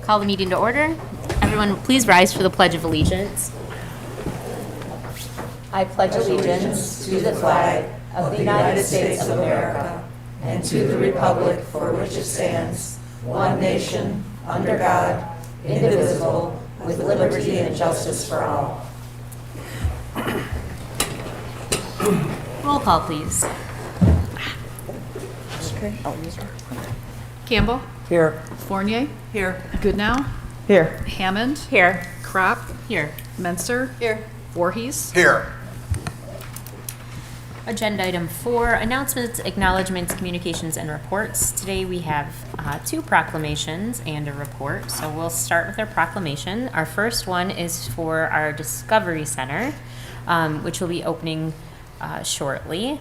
Call the meeting to order. Everyone, please rise for the Pledge of Allegiance. I pledge allegiance to the flag of the United States of America and to the republic for which it stands, one nation, under God, indivisible, with liberty and justice for all. Roll call, please. Campbell. Here. Fournier. Here. Goodnow. Here. Hammond. Here. Crop. Here. Menster. Here. Voorhees. Here. Agenda item 4, announcements, acknowledgements, communications, and reports. Today we have 2 proclamations and a report. So we'll start with our proclamation. Our first one is for our Discovery Center, which will be opening shortly.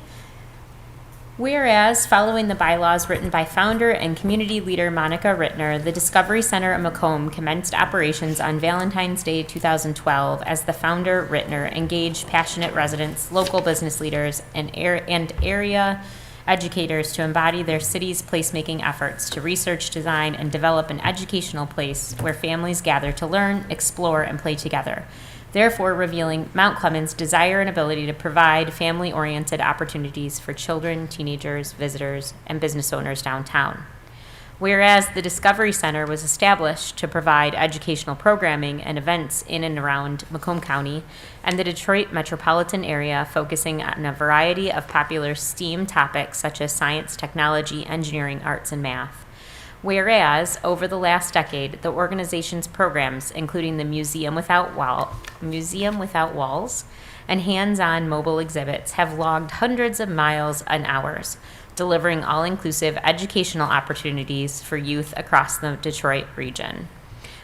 Whereas, following the bylaws written by founder and community leader Monica Rittner, the Discovery Center at Macomb commenced operations on Valentine's Day 2012 as the founder, Rittner, engaged passionate residents, local business leaders, and area educators to embody their city's placemaking efforts to research, design, and develop an educational place where families gather to learn, explore, and play together, therefore revealing Mount Clemens' desire and ability to provide family-oriented opportunities for children, teenagers, visitors, and business owners downtown. Whereas the Discovery Center was established to provide educational programming and events in and around Macomb County and the Detroit metropolitan area, focusing on a variety of popular STEAM topics such as science, technology, engineering, arts, and math. Whereas, over the last decade, the organization's programs, including the Museum Without Walls, and hands-on mobile exhibits, have logged hundreds of miles and hours, delivering all-inclusive educational opportunities for youth across the Detroit region.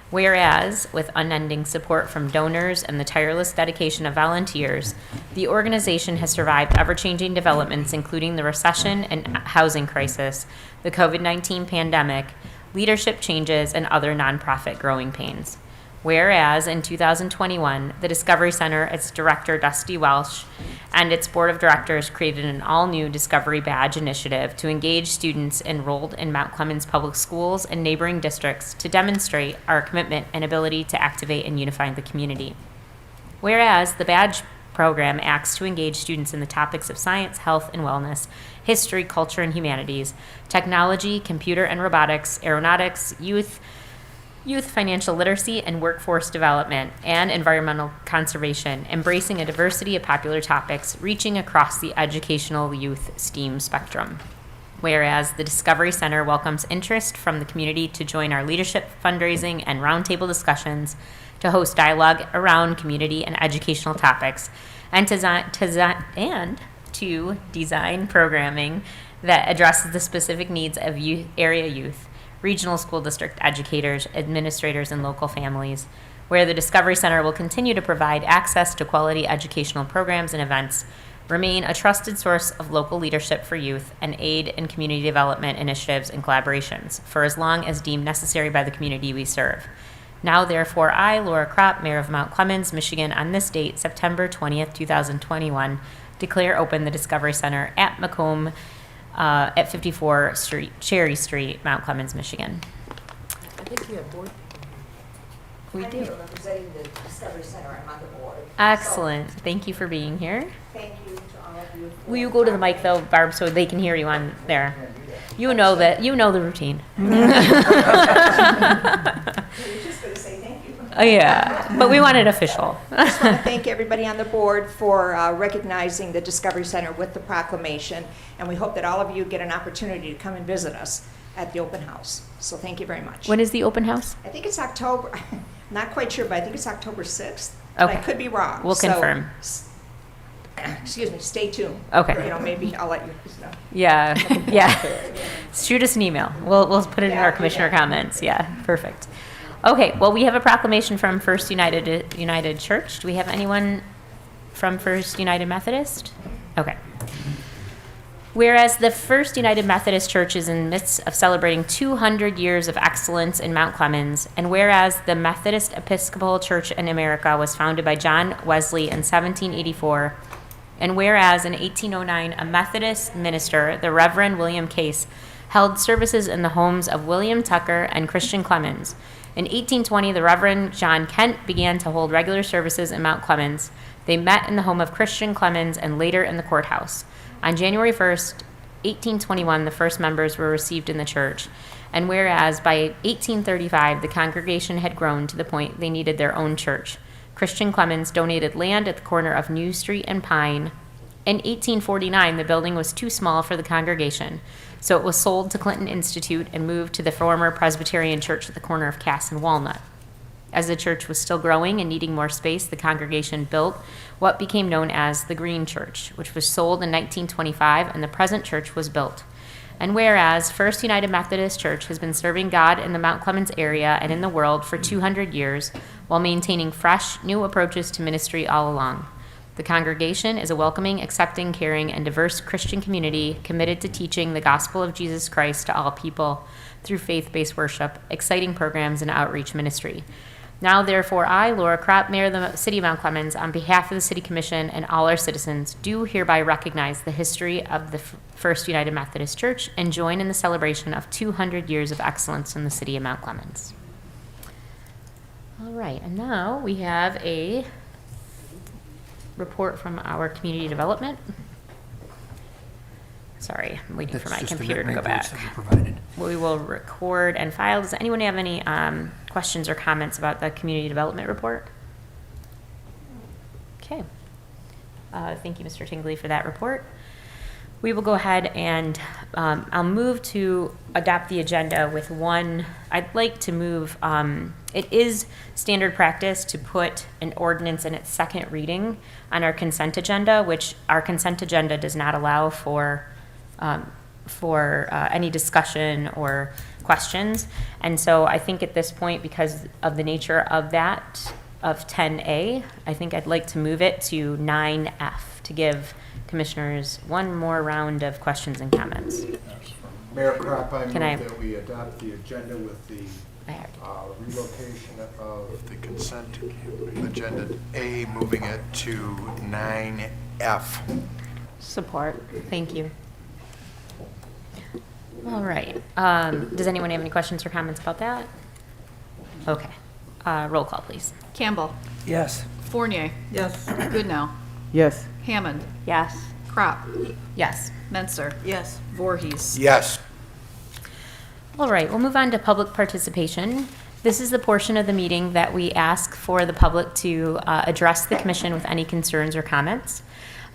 Whereas, with unending support from donors and the tireless dedication of volunteers, the organization has survived ever-changing developments, including the recession and housing crisis, the COVID-19 pandemic, leadership changes, and other nonprofit growing pains. Whereas, in 2021, the Discovery Center, its director, Dusty Welsh, and its board of directors created an all-new Discovery Badge initiative to engage students enrolled in Mount Clemens Public Schools and neighboring districts to demonstrate our commitment and ability to activate and unify the community. Whereas, the Badge program acts to engage students in the topics of science, health and wellness, history, culture and humanities, technology, computer and robotics, aeronautics, youth financial literacy and workforce development, and environmental conservation, embracing a diversity of popular topics, reaching across the educational youth STEAM spectrum. Whereas the Discovery Center welcomes interest from the community to join our leadership, fundraising, and roundtable discussions, to host dialogue around community and educational topics, and to design programming that addresses the specific needs of area youth, regional school district educators, administrators, and local families, where the Discovery Center will continue to provide access to quality educational programs and events, remain a trusted source of local leadership for youth, and aid in community development initiatives and collaborations for as long as deemed necessary by the community we serve. Now, therefore, I, Laura Kropp, Mayor of Mount Clemens, Michigan, on this date, September 20th, 2021, declare open the Discovery Center at Macomb at 54 Cherry Street, Mount Clemens, Michigan. I think you have board. We I'm do. here representing the Discovery Center. I'm on the board. Excellent. Thank you for being here. So, thank you to all of you. Will you go to the mic though, Barb, so they can hear you on there? You know the routine. You're just going to say thank you. Oh yeah, but we want it official. I just want to thank everybody on the board for recognizing the Discovery Center with the proclamation, and we hope that all of you get an opportunity to come and visit us at the open house. So thank you very much. When is the open house? I think it's October, not quite sure, but I think it's October 6th. But Okay. I could be wrong. We'll confirm. Excuse me, stay tuned. Okay. You know, maybe I'll let you know. Yeah, yeah. Shoot us an email. We'll put it in Yeah, our do commissioner that. comments. Yeah, perfect. Okay, well, we have a proclamation from First United Church. Do we have anyone from First United Methodist? Okay. Whereas the First United Methodist Church is in the midst of celebrating 200 years of excellence in Mount Clemens, and whereas the Methodist Episcopal Church in America was founded by John Wesley in 1784, and whereas in 1809 a Methodist minister, the Reverend William Case, held services in the homes of William Tucker and Christian Clemens, In 1820, the Reverend John Kent began to hold regular services in Mount Clemens. They met in the home of Christian Clemens and later in the courthouse. On January 1st, 1821, the first members were received in the church. And whereas by 1835, the congregation had grown to the point they needed their own church, Christian Clemens donated land at the corner of New Street and Pine. In 1849, the building was too small for the congregation, so it was sold to Clinton Institute and moved to the former Presbyterian church at the corner of Cass and Walnut. As the church was still growing and needing more space, the congregation built what became known as the Green Church, which was sold in 1925, and the present church was built. And whereas First United Methodist Church has been serving God in the Mount Clemens area and in the world for 200 years while maintaining fresh, new approaches to ministry all along. The congregation is a welcoming, accepting, caring, and diverse Christian community committed to teaching the gospel of Jesus Christ to all people through faith-based worship, exciting programs, and outreach ministry. Now, therefore, I, Laura Kropp, Mayor of the City of Mount Clemens, on behalf of the City Commission and all our citizens, do hereby recognize the history of the First United Methodist Church and join in the celebration of 200 years of excellence in the City of Mount Clemens. All right, and now we have a report from our Community Development. Sorry, I'm waiting for my computer to go back. We will record and file. Does anyone have any questions or comments about the Community Development Report? Okay. Thank you, Mr. Tingley, for that report. We will go ahead and I'll move to adopt the agenda with one. I'd like to move, it is standard practice to put an ordinance in its second reading on our consent agenda, which our consent agenda does not allow for any discussion or questions. And so I think at this point, because of the nature of that, of 10A, I think I'd like to move it to 9F to give commissioners one more round of questions and comments. Mayor Kropp, I move Can I- that we adopt the agenda with the relocation of the consent agenda A, moving it to 9F. Support. Thank you. All right. Does anyone have any questions or comments about that? Okay. Roll call, please. Campbell. Yes. Fournier. Yes. Goodnow. Yes. Hammond. Yes. Kropp. Yes. Menser. Yes. Voorhees. Yes. All right, we'll move on to public participation. This is the portion of the meeting that we ask for the public to address the commission with any concerns or comments.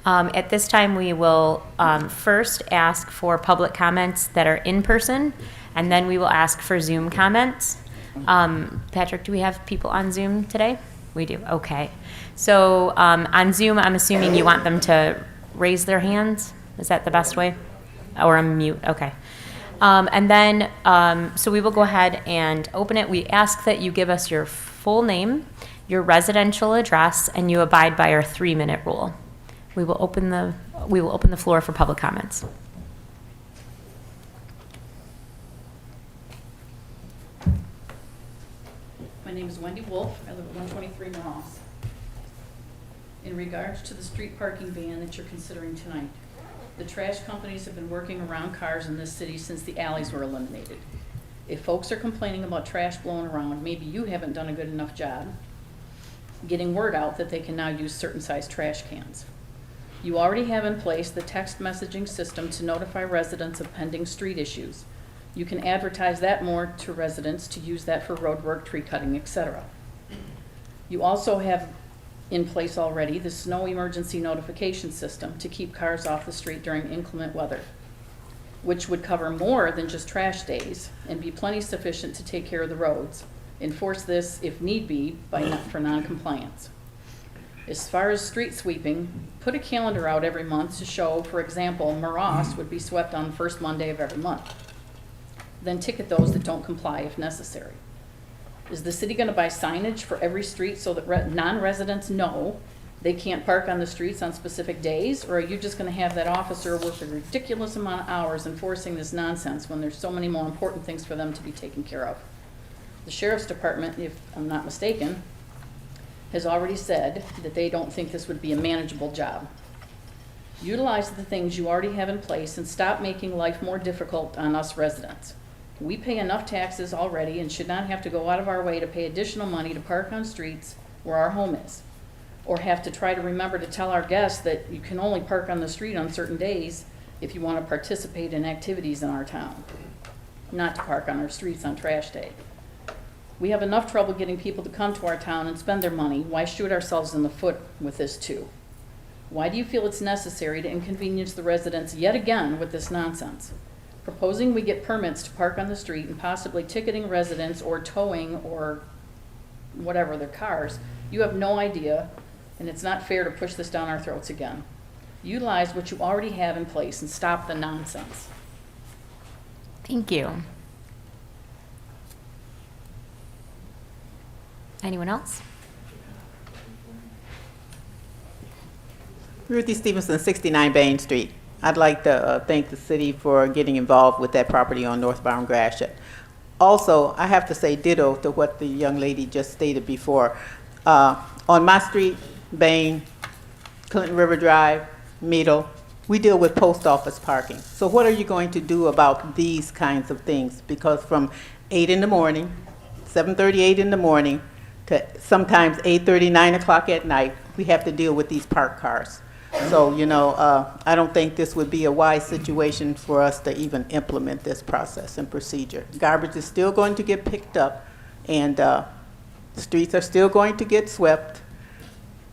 At this time, we will first ask for public comments that are in person, and then we will ask for Zoom comments. Patrick, do we have people on Zoom today? We do, okay. So on Zoom, I'm assuming you want them to raise their hands? Is that the best way? Or unmute, okay. And then, so we will go ahead and open it. We ask that you give us your full name, your residential address, and you abide by our 3-minute rule. We will open the floor for public comments. My name is Wendy Wolf. I live at 123 Moss. In regards to the street parking ban that you're considering tonight, the trash companies have been working around cars in this city since the alleys were eliminated. If folks are complaining about trash blowing around, maybe you haven't done a good enough job getting word out that they can now use certain size trash cans. You already have in place the text messaging system to notify residents of pending street issues. You can advertise that more to residents to use that for road work, tree cutting, etc. You also have in place already the snow emergency notification system to keep cars off the street during inclement weather, which would cover more than just trash days and be plenty sufficient to take care of the roads. Enforce this, if need be, for non-compliance. As far as street sweeping, put a calendar out every month to show, for example, Morass would be swept on the first Monday of every month. Then ticket those that don't comply if necessary. Is the city going to buy signage for every street so that non-residents know they can't park on the streets on specific days? Or are you just going to have that officer work a ridiculous amount of hours enforcing this nonsense when there's so many more important things for them to be taken care of? The Sheriff's Department, if I'm not mistaken, has already said that they don't think this would be a manageable job. Utilize the things you already have in place and stop making life more difficult on us residents. We pay enough taxes already and should not have to go out of our way to pay additional money to park on streets where our home is, or have to try to remember to tell our guests that you can only park on the street on certain days if you want to participate in activities in our town, not to park on our streets on trash day. We have enough trouble getting people to come to our town and spend their money. Why shoot ourselves in the foot with this too? Why do you feel it's necessary to inconvenience the residents yet again with this nonsense? Proposing we get permits to park on the street and possibly ticketing residents or towing or whatever their cars, you have no idea, and it's not fair to push this down our throats again. Utilize what you already have in place and stop the nonsense. Thank you. Anyone else? Ruthie Stevenson, 69 Bain Street. I'd like to thank the city for getting involved with that property on northbound Gratiot. Also, I have to say ditto to what the young lady just stated before. On my street, Bain, Clinton River Drive, Meadle, we deal with post office parking. So what are you going to do about these kinds of things? Because from 8 in the morning, 7:30, 8 in the morning, to sometimes 8:30, 9 o'clock at night, we have to deal with these parked cars. So, you know, I don't think this would be a wise situation for us to even implement this process and procedure. Garbage is still going to get picked up, and streets are still going to get swept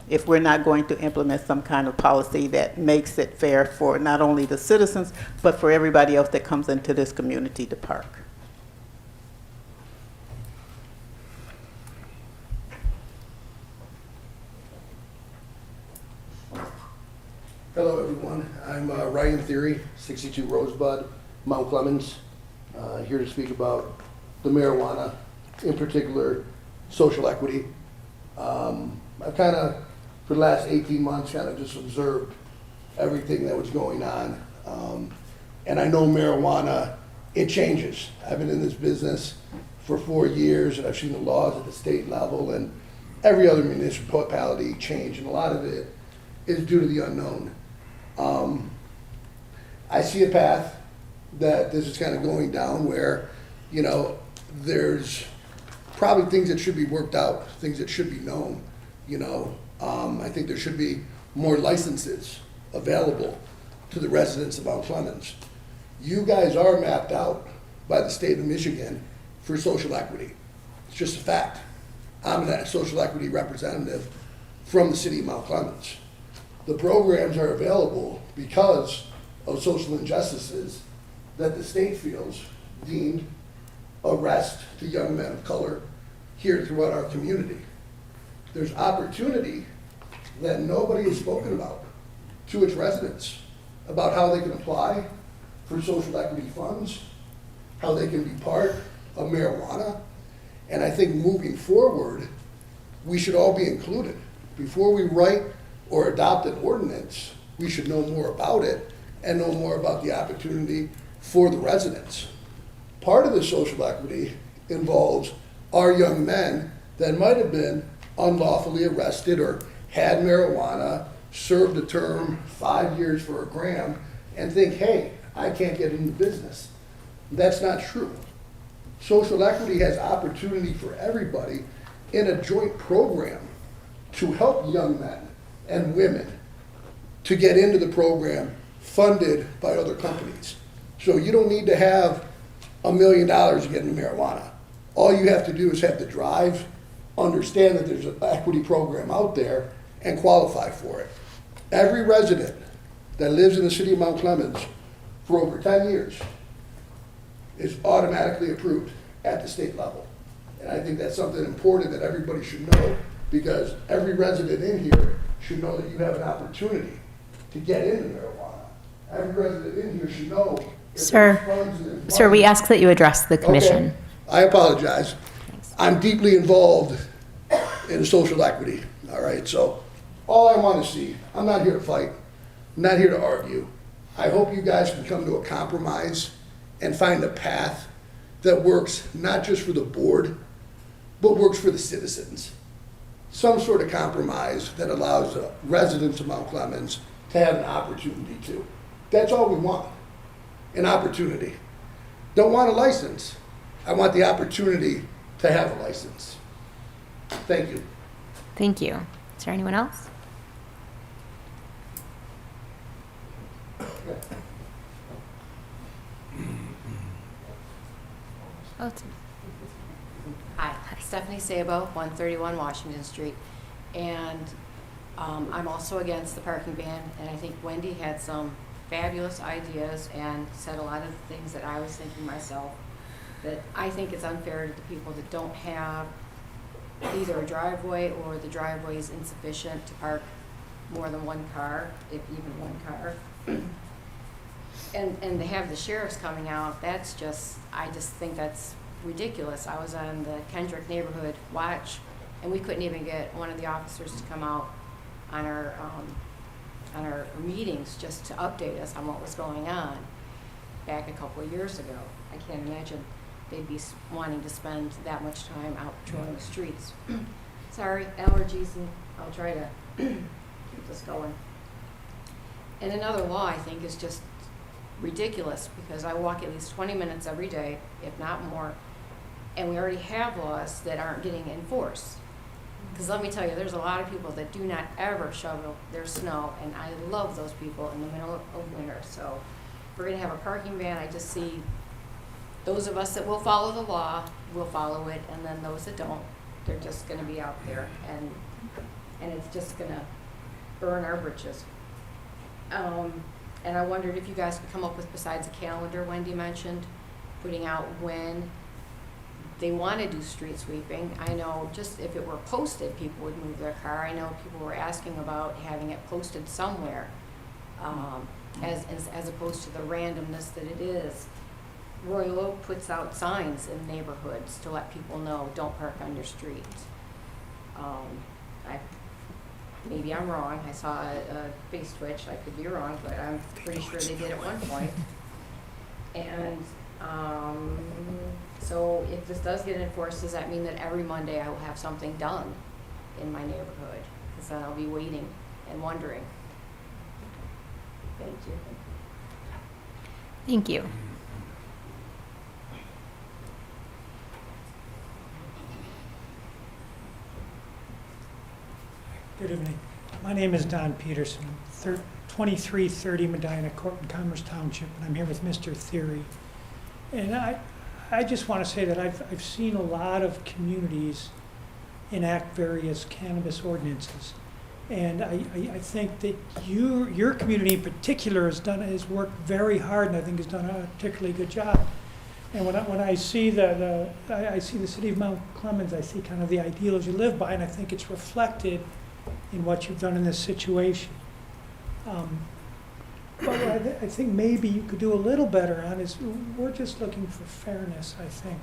if we're not going to implement some kind of policy that makes it fair for not only the citizens, but for everybody else that comes into this community to park. Hello, everyone. I'm Ryan Theory, 62 Rosebud, Mount Clemens, here to speak about the marijuana, in particular, social equity. I've kind of, for the last 18 months, kind of just observed everything that was going on. And I know marijuana, it changes. I've been in this business for 4 years, and I've seen the laws at the state level and every other municipality change, and a lot of it is due to the unknown. I see a path that this is kind of going down where, you know, there's probably things that should be worked out, things that should be known, you know. I think there should be more licenses available to the residents of Mount Clemens. You guys are mapped out by the state of Michigan for social equity. It's just a fact. I'm a social equity representative from the city of Mount Clemens. The programs are available because of social injustices that the state feels deemed arrest to young men of color here throughout our community. There's opportunity that nobody has spoken about to its residents about how they can apply for social equity funds, how they can be part of marijuana. And I think moving forward, we should all be included. Before we write or adopt an ordinance, we should know more about it and know more about the opportunity for the residents. Part of the social equity involves our young men that might have been unlawfully arrested or had marijuana, served a term 5 years for a gram, and think, hey, I can't get into business. That's not true. Social equity has opportunity for everybody in a joint program to help young men and women to get into the program funded by other companies. So you don't need to have $1 million to get into marijuana. All you have to do is have the drive, understand that there's an equity program out there, and qualify for it. Every resident that lives in the city of Mount Clemens for over 10 years is automatically approved at the state level. And I think that's something important that everybody should know, because every resident in here should know that you have an opportunity to get into marijuana. Every resident in here should know. Sir, we ask that you address the commission. Okay. I apologize. I'm deeply involved in social equity, all right? So all I want to see, I'm not here to fight, I'm not here to argue. I hope you guys can come to a compromise and find a path that works not just for the board, but works for the citizens. Some sort of compromise that allows the residents of Mount Clemens to have an opportunity to. That's all we want, an opportunity. don't want a license. I want the opportunity to have a license. Thank you. Thank you. Is there anyone else? Oh, it's Hi, Stephanie Sabo, 131 Washington Street. And I'm also against the parking ban, and I think Wendy had some fabulous ideas and said a lot of things that I was thinking myself, that I think it's unfair to the people that don't have either a driveway or the driveway is insufficient to park more than one car, if even one car. And to have the sheriffs coming out, that's just, I just think that's ridiculous. I was on the Kendrick Neighborhood Watch, and we couldn't even get one of the officers to come out on our meetings just to update us on what was going on back a couple of years ago. I can't imagine they'd be wanting to spend that much time out patrolling the streets. Sorry, allergies, and I'll try to keep this going. And another law, I think, is just ridiculous, because I walk at least 20 minutes every day, if not more, and we already have laws that aren't getting enforced. Because let me tell you, there's a lot of people that do not ever shovel their snow, and I love those people in the middle of winter. So if we're going to have a parking ban, I just see those of us that will follow the law will follow it, and then those that don't, they're just going to be out there, and it's just going to burn our britches. And I wondered if you guys could come up with, besides a calendar Wendy mentioned, putting out when they want to do street sweeping. I know just if it were posted, people would move their car. I know people were asking about having it posted somewhere, as opposed to the randomness that it is. Royal Oak puts out signs in neighborhoods to let people know, don't park on your street. Maybe I'm wrong. I saw a face twitch. I could be wrong, but I'm pretty sure they did at one point. And so if this does get enforced, does that mean that every Monday I will have something done in my neighborhood? Because then I'll be waiting and wondering. Thank you. Thank you. Good evening. My name is Don Peterson, 2330 Medina Court in Commerce Township, and I'm here with Mr. Theory. And I just want to say that I've seen a lot of communities enact various cannabis ordinances. And I think that your community in particular has worked very hard, and I think has done a particularly good job. And when I see I see the city of Mount Clemens, I see kind of the ideals you live by, and I think it's reflected in what you've done in this situation. But what I think maybe you could do a little better on is, we're just looking for fairness, I think.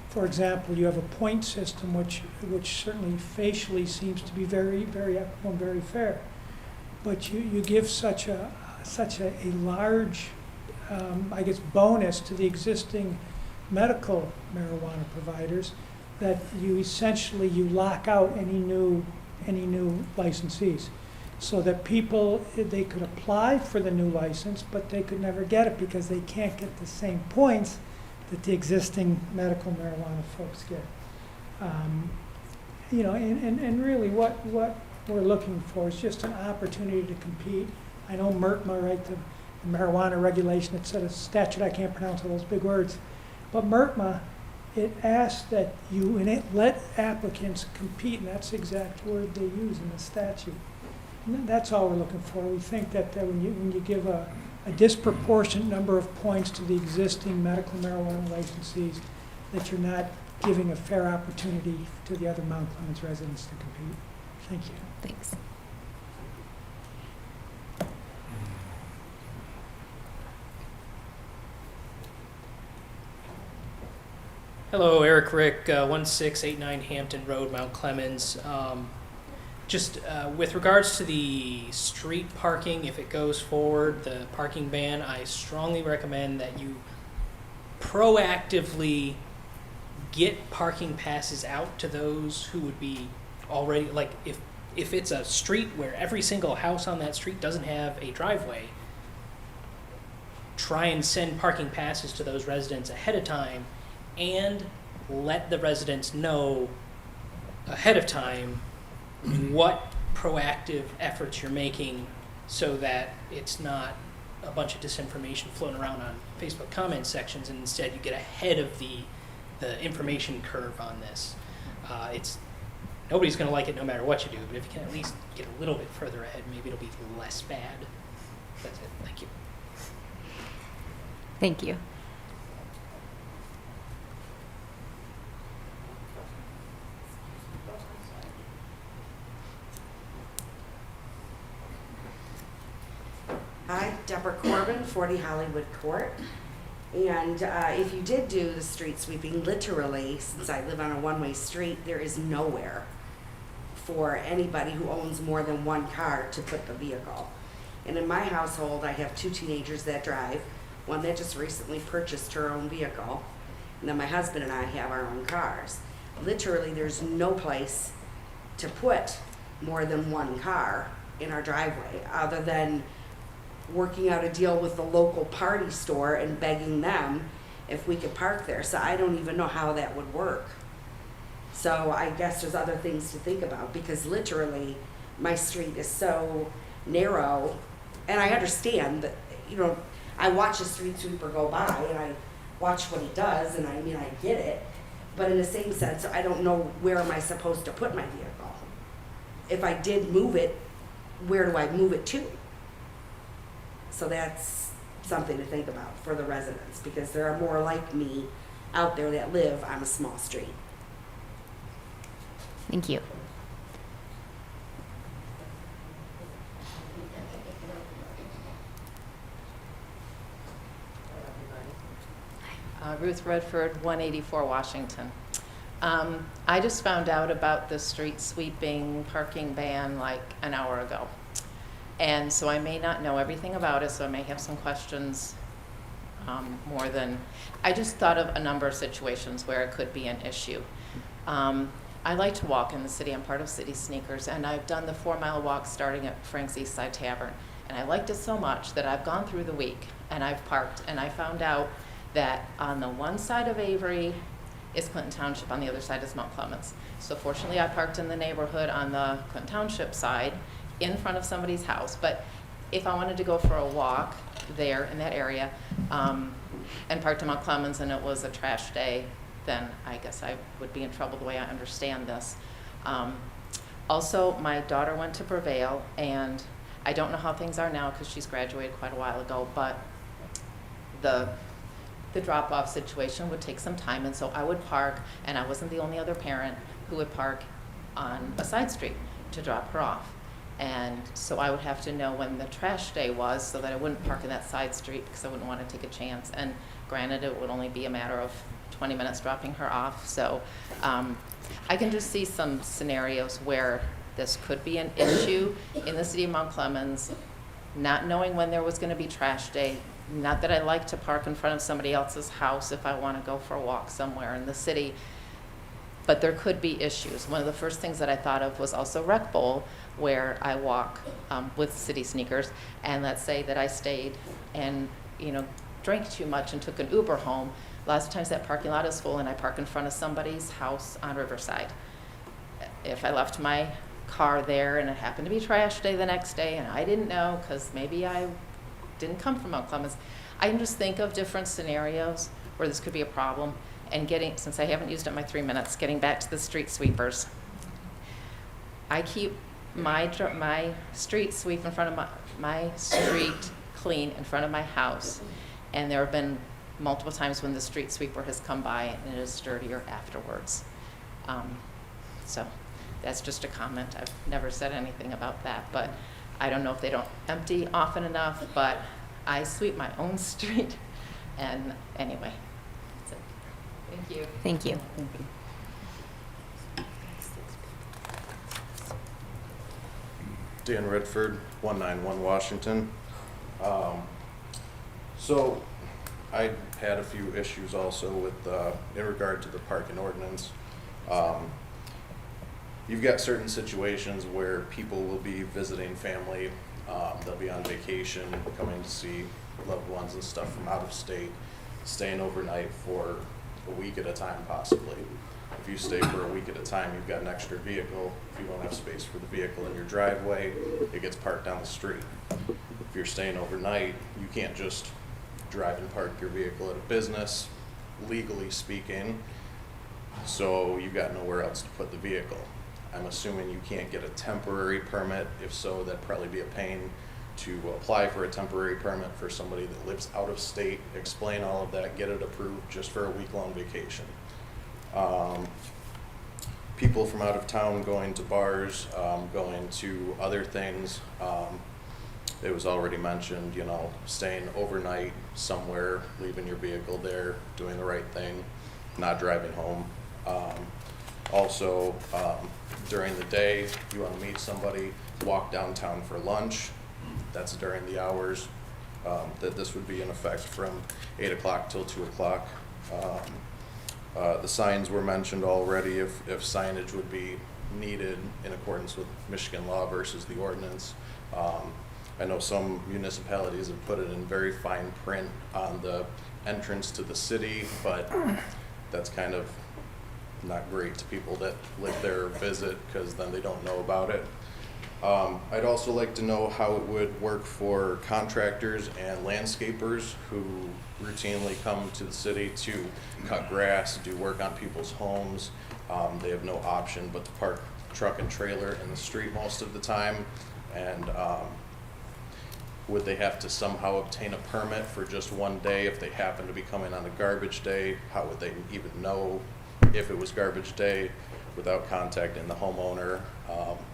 For example, you have a point system which certainly facially seems to be very, very equitable and very fair. But you give such a large, I guess, bonus to the existing medical marijuana providers that you essentially lock out any new licensees, so that people, they could apply for the new license, but they could never get it because they can't get the same points that the existing medical marijuana folks get. And really what we're looking for is just an opportunity to compete. I know MRTMA, right, the marijuana regulation, it's a statute, I can't pronounce all those big words, but MRTMA, it asks that you let applicants compete, and that's the exact word they use in the statute. And that's all we're looking for. We think that when you give a disproportionate number of points to the existing medical marijuana licensees, that you're not giving a fair opportunity to the other Mount Clemens residents to compete. Thank you. Thanks. Hello, Eric Rick, 1689 Hampton Road, Mount Clemens. With regards to the street parking, if it goes forward, the parking ban, I strongly recommend that you proactively get parking passes out to those who would be already, like if it's a street where every single house on that street doesn't have a driveway, try and send parking passes to those residents ahead of time and let the residents know ahead of time what proactive efforts you're making so that it's not a bunch of disinformation floating around on Facebook comment sections, and instead you get ahead of the information curve on this. Nobody's going to like it no matter what you do, but if you can at least get a little bit further ahead, maybe it'll be less bad. That's it. Thank you. Thank you. Hi, Deborah Corbin, 40 Hollywood Court. And if you did do the street sweeping, literally, since I live on a one-way street, there is nowhere for anybody who owns more than one car to put the vehicle. And in my household, I have 2 teenagers that drive, one that just recently purchased her own vehicle, and then my husband and I have our own cars. Literally, there's no place to put more than one car in our driveway, other than working out a deal with the local party store and begging them if we could park there. So I don't even know how that would work. So I guess there's other things to think about, because literally my street is so narrow, and I understand that, you know, I watch a street sweeper go by and I watch what he does, and I mean, I get it, but in the same sense, I don't know where am I supposed to put my vehicle. If I did move it, where do I move it to? So that's something to think about for the residents, because there are more like me out there that live on a small street. Thank you. Ruth Redford, 184 Washington. I just found out about the street sweeping parking ban like an hour ago. And so I may not know everything about it, so I may have some questions more than, I just thought of a number of situations where it could be an issue. I like to walk in the city. I'm part of City Sneakers, and I've done the 4-mile walk starting at Frank's East Side Tavern. And I liked it so much that I've gone through the week and I've parked, and I found out that on the one side of Avery is Clinton Township, on the other side is Mount Clemens. So fortunately I parked in the neighborhood on the Clinton Township side in front of somebody's house. But if I wanted to go for a walk there in that area and parked in Mount Clemens and it was a trash day, then I guess I would be in trouble the way I understand this. Also, my daughter went to Prevail, and I don't know how things are now because she's graduated quite a while ago, but the drop-off situation would take some time, and so I would park, and I wasn't the only other parent who would park on a side street to drop her off. And so I would have to know when the trash day was so that I wouldn't park in that side street because I wouldn't want to take a chance. And granted, it would only be a matter of 20 minutes dropping her off. So I can just see some scenarios where this could be an issue in the city of Mount Clemens, not knowing when there was going to be trash day. Not that I like to park in front of somebody else's house if I want to go for a walk somewhere in the city, but there could be issues. One of the first things that I thought of was also Rec Bowl, where I walk with City Sneakers, and let's say that I stayed and drank too much and took an Uber home. Lots of times that parking lot is full and I park in front of somebody's house on Riverside. If I left my car there and it happened to be trash day the next day and I didn't know because maybe I didn't come from Mount Clemens, I can just think of different scenarios where this could be a problem. And since I haven't used up my 3 minutes, getting back to the street sweepers. I keep my street sweep in front of my street clean in front of my house. And there have been multiple times when the street sweeper has come by and it is dirtier afterwards. So that's just a comment. I've never said anything about that, but I don't know if they don't empty often enough, but I sweep my own street. And anyway, that's it. Thank you. Thank you. Dan Redford, 191 Washington. So I had a few issues also with in regard to the parking ordinance. You've got certain situations where people will be visiting family They'll be on vacation, coming to see loved ones and stuff from out of state, staying overnight for a week at a time possibly. If you stay for a week at a time, you've got an extra vehicle. If you don't have space for the vehicle in your driveway, it gets parked down the street. If you're staying overnight, you can't just drive and park your vehicle at a business, legally speaking, so you've got nowhere else to put the vehicle. I'm assuming you can't get a temporary permit. If so, that'd probably be a pain to apply for a temporary permit for somebody that lives out of state, explain all of that, get it approved just for a week-long vacation. People from out of town going to bars, going to other things. It was already mentioned, you know, staying overnight somewhere, leaving your vehicle there, doing the right thing, not driving home. Also, during the day, if you want to meet somebody, walk downtown for lunch. That's during the hours that this would be in effect, from 8 o'clock till 2 o'clock. The signs were mentioned already, if signage would be needed in accordance with Michigan law versus the ordinance. I know some municipalities have put it in very fine print on the entrance to the city, but that's kind of not great to people that live there or visit, because then they don't know about it. I'd also like to know how it would work for contractors and landscapers who routinely come to the city to cut grass, do work on people's homes. They have no option but to park truck and trailer in the street most of the time. And would they have to somehow obtain a permit for just one day if they happen to be coming on a garbage day? How would they even know if it was garbage day without contacting the homeowner?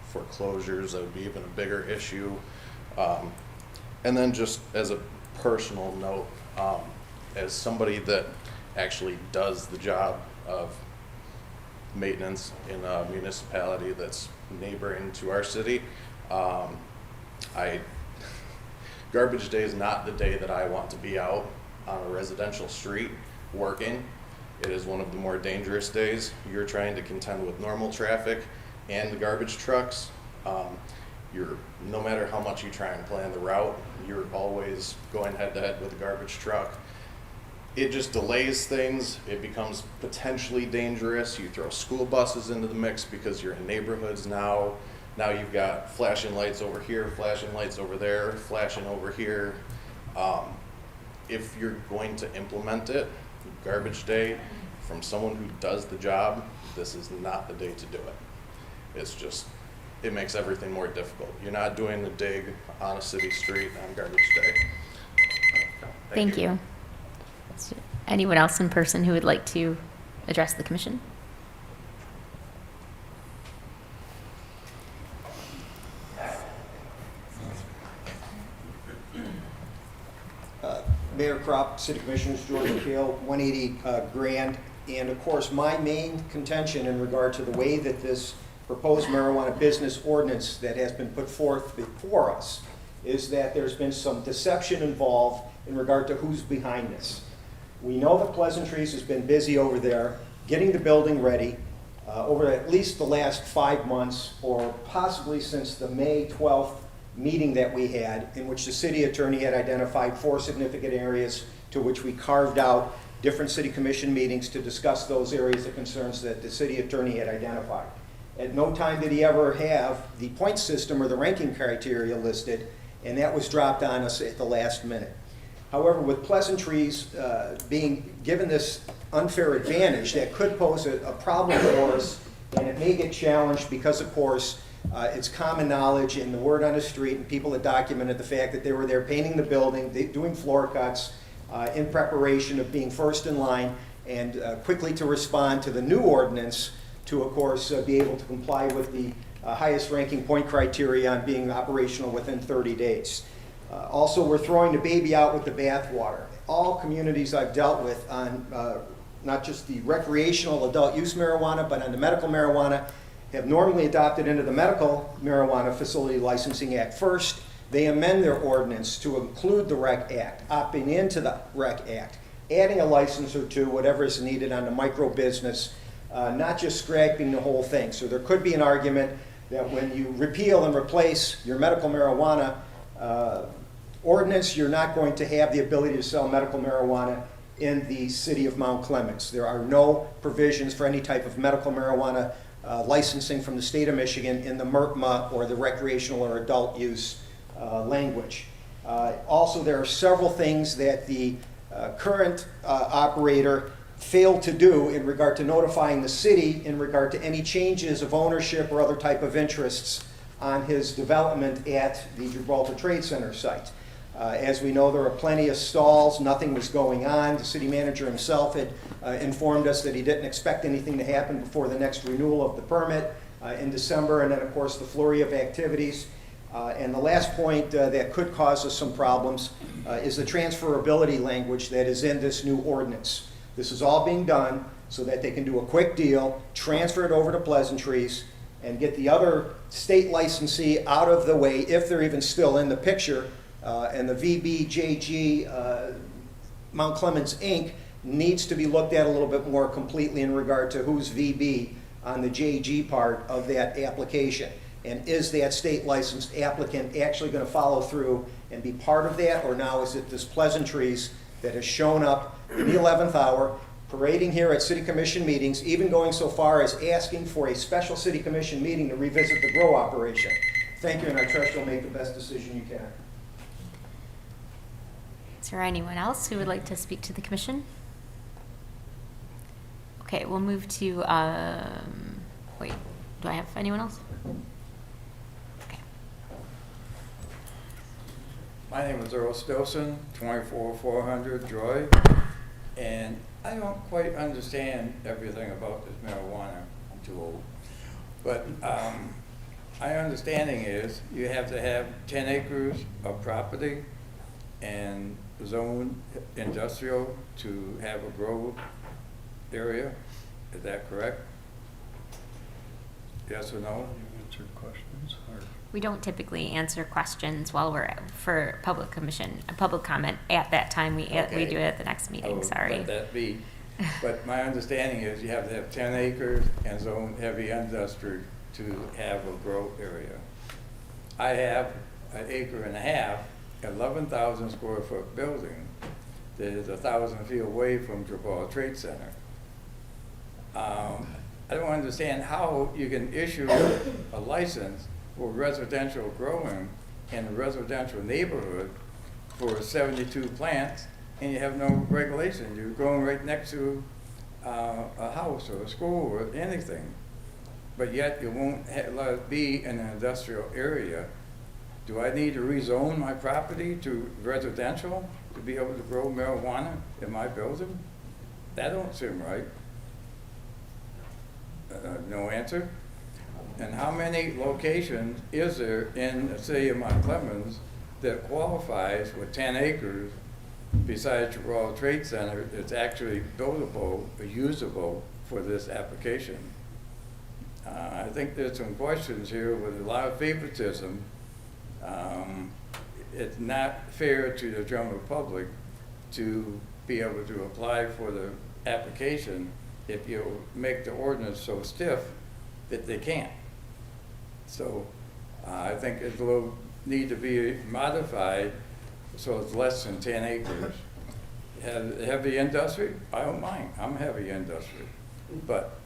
Foreclosures, that would be even a bigger issue. And then just as a personal note, as somebody that actually does the job of maintenance in a municipality that's neighboring to our city, garbage day is not the day that I want to be out on a residential street working. It is one of the more dangerous days. You're trying to contend with normal traffic and the garbage trucks. No matter how much you try and plan the route, you're always going head to head with a garbage truck. It just delays things. It becomes potentially dangerous. You throw school buses into the mix because you're in neighborhoods now. Now you've got flashing lights over here, flashing lights over there, flashing over here. If you're going to implement it, garbage day, from someone who does the job, this is not the day to do it. It's just, it makes everything more difficult. You're not doing the dig on a city street on garbage day. Thank you. Anyone else in person who would like to address the commission? Mayor Kropp, City Commissioners, George Kale, 180 Grand. And of course, my main contention in regard to the way that this proposed marijuana business ordinance that has been put forth before us is that there's been some deception involved in regard to who's behind this. We know that Pleasantries has been busy over there getting the building ready over at least the last 5 months, or possibly since the May 12th meeting that we had, in which the city attorney had identified 4 significant areas to which we carved out different city commission meetings to discuss those areas of concerns that the city attorney had identified. At no time did he ever have the point system or the ranking criteria listed, and that was dropped on us at the last minute. However, with Pleasantries being given this unfair advantage, that could pose a problem for us, and it may get challenged because, of course, it's common knowledge and the word on the street and people that documented the fact that they were there painting the building, doing floor cuts in preparation of being first in line, and quickly to respond to the new ordinance to, of course, be able to comply with the highest ranking point criteria on being operational within 30 days. Also, we're throwing the baby out with the bathwater. All communities I've dealt with on not just the recreational adult use marijuana, but on the medical marijuana, have normally adopted into the Medical Marijuana Facility Licensing Act first. They amend their ordinance to include the REC Act, opting into the REC Act, adding a license or two, whatever is needed on the micro business, not just scrapping the whole thing. So there could be an argument that when you repeal and replace your medical marijuana ordinance, you're not going to have the ability to sell medical marijuana in the city of Mount Clemens. There are no provisions for any type of medical marijuana licensing from the state of Michigan in the MRCMA or the recreational or adult use language. Also, there are several things that the current operator failed to do in regard to notifying the city in regard to any changes of ownership or other type of interests on his development at the Gibraltar Trade Center site. As we know, there are plenty of stalls, nothing was going on. The city manager himself had informed us that he didn't expect anything to happen before the next renewal of the permit in December, and then of course the flurry of activities. And the last point that could cause us some problems is the transferability language that is in this new ordinance. This is all being done so that they can do a quick deal, transfer it over to Pleasantries, and get the other state licensee out of the way if they're even still in the picture. And the VBJG Mount Clemens Inc. needs to be looked at a little bit more completely in regard to who's VB on the JG part of that application. And is that state licensed applicant actually going to follow through and be part of that, or now is it this Pleasantries that has shown up in the 11th hour, parading here at city commission meetings, even going so far as asking for a special city commission meeting to revisit the grow operation? Thank you, and I trust you'll make the best decision you can. Is there anyone else who would like to speak to the commission? Okay, we'll move to, wait, do I have anyone else? Okay. My name is Earl Stilson, 24400 Joy, and I don't quite understand everything about this marijuana. I'm too old. But my understanding is you have to have 10 acres of property and zone industrial to have a grow area. Is that correct? Yes or no? Answer questions. We don't typically answer questions while we're for public comment at that time. We do it at the next meeting. Sorry. Let that be. But my understanding is you have to have 10 acres and zone heavy industry to have a grow area. I have an acre and a half, 11,000 square foot building that is 1,000 feet away from Gibraltar Trade Center. I don't understand how you can issue a license for residential growing in a residential neighborhood for 72 plants and you have no regulations. You're growing right next to a house or a school or anything, but yet you won't let it be in an industrial area. Do I need to rezone my property to residential to be able to grow marijuana in my building? That don't seem right. No answer. And how many locations is there in the city of Mount Clemens that qualifies with 10 acres besides Gibraltar Trade Center that's actually buildable or usable for this application? I think there's some questions here with a lot of favoritism. It's not fair to the general public to be able to apply for the application if you make the ordinance so stiff that they can't. So I think it will need to be modified so it's less than 10 acres. Heavy industry, I don't mind. I'm heavy industry. But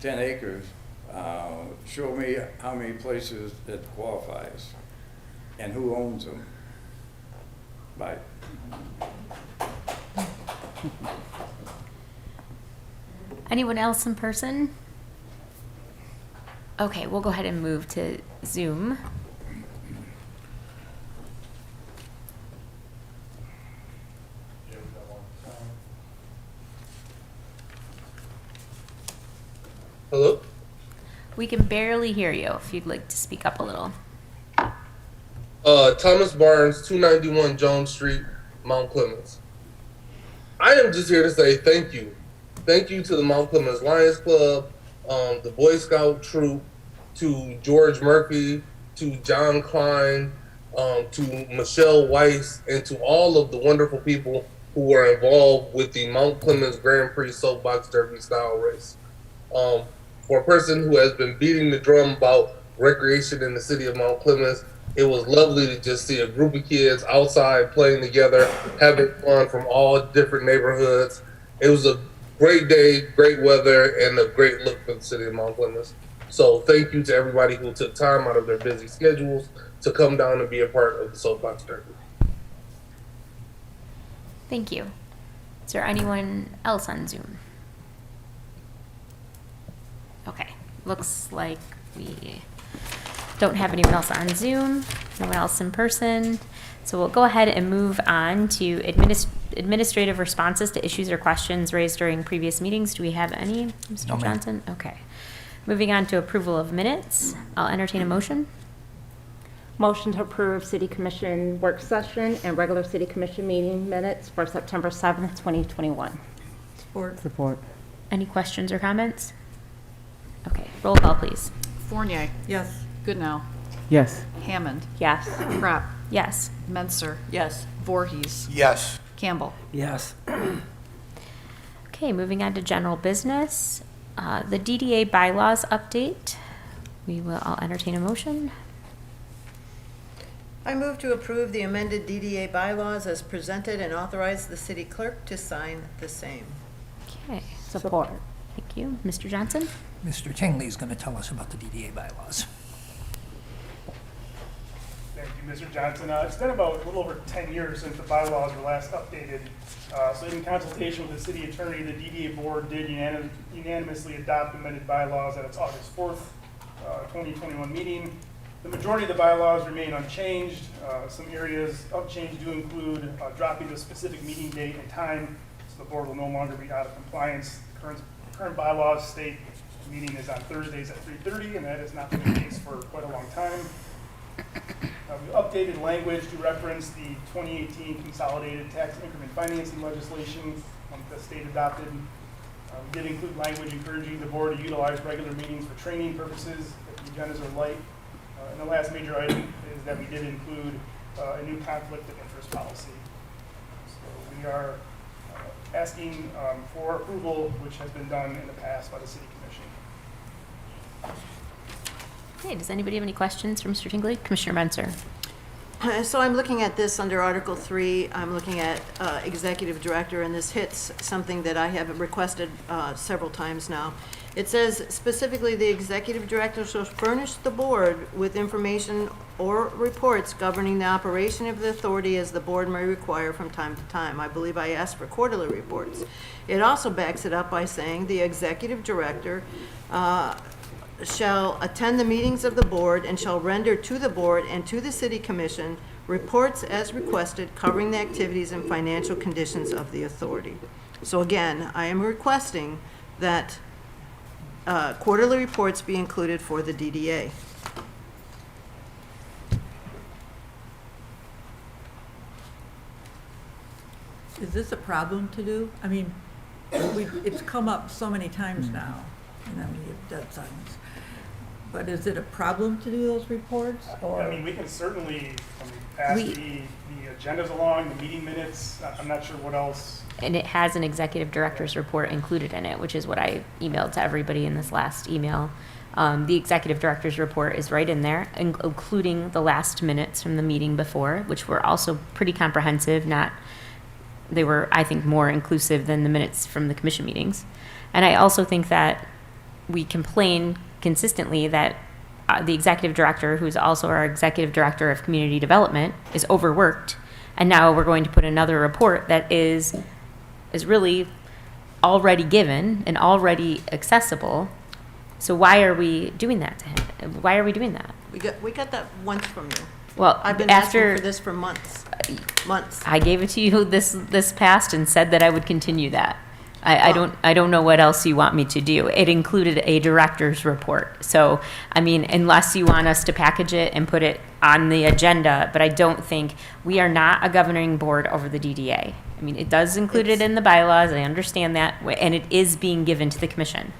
10 acres, show me how many places it qualifies and who owns them. Bye. Anyone else in person? Okay, we'll go ahead and move to Zoom. Hello? We can barely hear you if you'd like to speak up a little. Thomas Barnes, 291 Jones Street, Mount Clemens. I am just here to say thank you. Thank you to the Mount Clemens Lions Club, the Boy Scout troop, to George Murphy, to John Klein, to Michelle Weiss, and to all of the wonderful people who were involved with the Mount Clemens Grand Prix Soapbox Derby style race. For a person who has been beating the drum about recreation in the city of Mount Clemens, It was lovely to just see a group of kids outside playing together, having fun from all different neighborhoods. It was a great day, great weather, and a great look for the city of Mount Clemens. So thank you to everybody who took time out of their busy schedules to come down and be a part of the Soapbox Turkey. Thank you. Is there anyone else on Zoom? Okay, looks like we don't have anyone else on Zoom, no one else in person. So we'll go ahead and move on to administrative responses to issues or questions raised during previous meetings. Do we have any, Mr. Johnson? Okay. Moving on to approval of minutes. I'll entertain a motion. Motion to approve City Commission work session and regular City Commission meeting minutes for September 7th, 2021. Support. Any questions or comments? Okay, roll call, please. Fournier. Yes. Goodnow. Yes. Hammond. Yes. Pratt. Yes. Menser. Yes. Voorhees. Yes. Campbell. Yes. Okay, moving on to general business. The DDA bylaws update. I'll entertain a motion. I move to approve the amended DDA bylaws as presented and authorize the city clerk to sign the same. Okay, Support. thank you. Mr. Johnson? Mr. Tingley is going to tell us about the DDA bylaws. Thank you, Mr. Johnson. It's been about a little over 10 years since the bylaws were last updated. So in consultation with the city attorney, the DDA board did unanimously adopt amended bylaws at its August 4th, 2021 meeting. The majority of the bylaws remain unchanged. Some areas of change do include dropping the specific meeting date and time, so the board will no longer be out of compliance. The current bylaws state the meeting is on Thursdays at 3:30, and that has not been the case for quite a long time. We updated language to reference the 2018 Consolidated Tax Increment Financing legislation that the state adopted. We did include language encouraging the board to utilize regular meetings for training purposes if the agendas are light. And the last major item is that we did include a new conflict of interest policy. So we are asking for approval, which has been done in the past by the City Commission. Okay, does anybody have any questions for Mr. Tingley? Commissioner Menser. So I'm looking at this under Article 3. I'm looking at Executive Director, and this hits something that I have requested several times now. It says specifically the Executive Director shall furnish the board with information or reports governing the operation of the authority as the board may require from time to time. I believe I asked for quarterly reports. It also backs it up by saying the Executive Director shall attend the meetings of the board and shall render to the board and to the City Commission reports as requested covering the activities and financial conditions of the authority. So again, I am requesting that quarterly reports be included for the DDA. Is this a problem to do? I mean, it's come up so many times now, and then we have dead silence. But is it a problem to do those reports? Or? I mean, we can certainly pass the agendas along, the meeting minutes. I'm not sure what else. And it has an executive director's report included in it, which is what I emailed to everybody in this last email. The executive director's report is right in there, including the last minutes from the meeting before, which were also pretty comprehensive. They were, I think, more inclusive than the minutes from the commission meetings. And I also think that we complain consistently that the executive director, who's also our executive director of community development, is overworked. And now we're going to put another report that is really already given and already accessible. So why are we doing that to him? Why are we doing that? We got that once from you. Well, I've been asking for this for months. I gave it to you this past and said that I would continue that. I don't know what else you want me to do. It included a director's report. So, I mean, unless you want us to package it and put it on the agenda, but I don't think we are not a governing board over the DDA. I mean, it does include it in the bylaws. I understand that, and it is being given to the commission.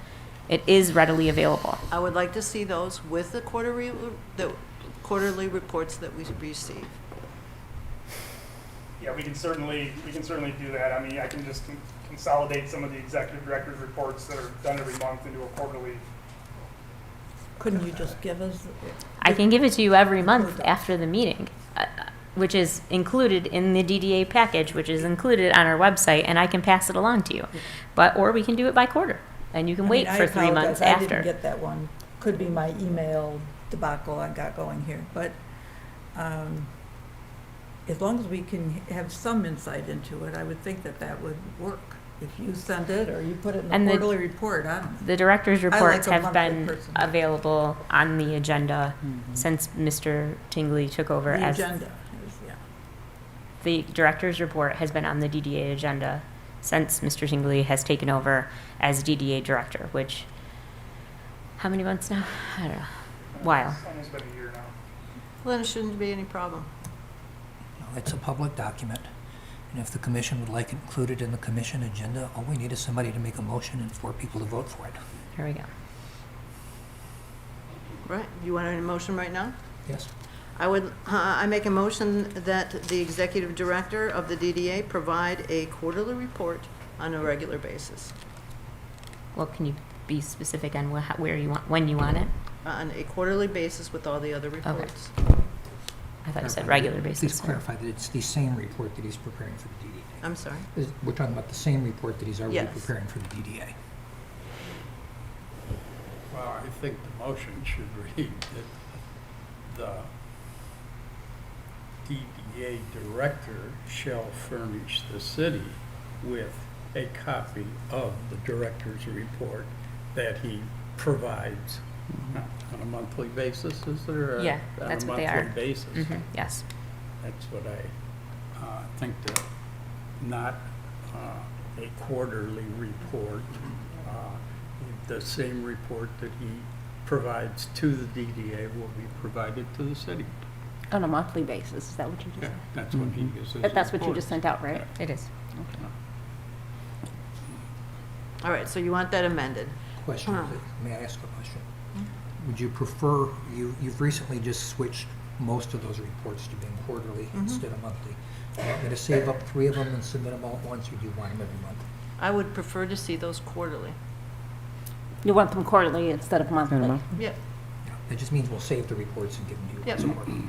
It is readily available. I would like to see those with the quarterly reports that we receive. Yeah, we can certainly do that. I mean, I can just consolidate some of the executive director's reports that are done every month into a quarterly couldn't you just give us? I can give it to you every month after the meeting, which is included in the DDA package, which is included on our website, and I can pass it along to you. Or we can do it by quarter, and you can wait for 3 months I after. didn't get that one. Could be my email debacle I got going here, but as long as we can have some insight into it, I would think that that would work. If you send it or you put it in And the the- quarterly report, I don't know. The director's I like reports a have monthly been person. available on the agenda since Mr. Tingley took over The as. agenda is, yeah. The director's report has been on the DDA agenda since Mr. Tingley has taken over as DDA director, which, how many months now? I don't know. While. It's almost been a year now. Well, then it shouldn't be any problem. It's a public document, and if the commission would like it included in the commission agenda, all we need is somebody to make a motion and 4 people to vote for it. Here we go. Right, you want a motion right now? Yes? I make a motion that the executive director of the DDA provide a quarterly report on a regular basis. Well, can you be specific on where you want, when you want it? On a quarterly basis with all the other reports. I thought you said regular basis. Please clarify that it's the same report that he's preparing for the DDA. I'm sorry. We're talking about the same report that he's already Yes. preparing for the DDA. Well, I think the motion should read that the DDA director shall furnish the city with a copy of the director's report that he provides on a monthly basis, is there? Yeah, that's what they are. On a monthly basis. Yes. That's what I think that, not a quarterly report. The same report that he provides to the DDA will be provided to the city. On a monthly basis, is that what you just Yeah, said? that's what he is. But that's what you just sent out, right? It is. All right, so you want that amended? Question, please. May I ask a question? Would you prefer, you've recently just switched most of those reports to being quarterly instead of monthly. Do you want me to save up 3 of them and submit them all at once, or do you want them every month? I would prefer to see those quarterly. You want them quarterly instead of monthly? Yep. That just means we'll save the reports and give them to you Yep. once a quarter.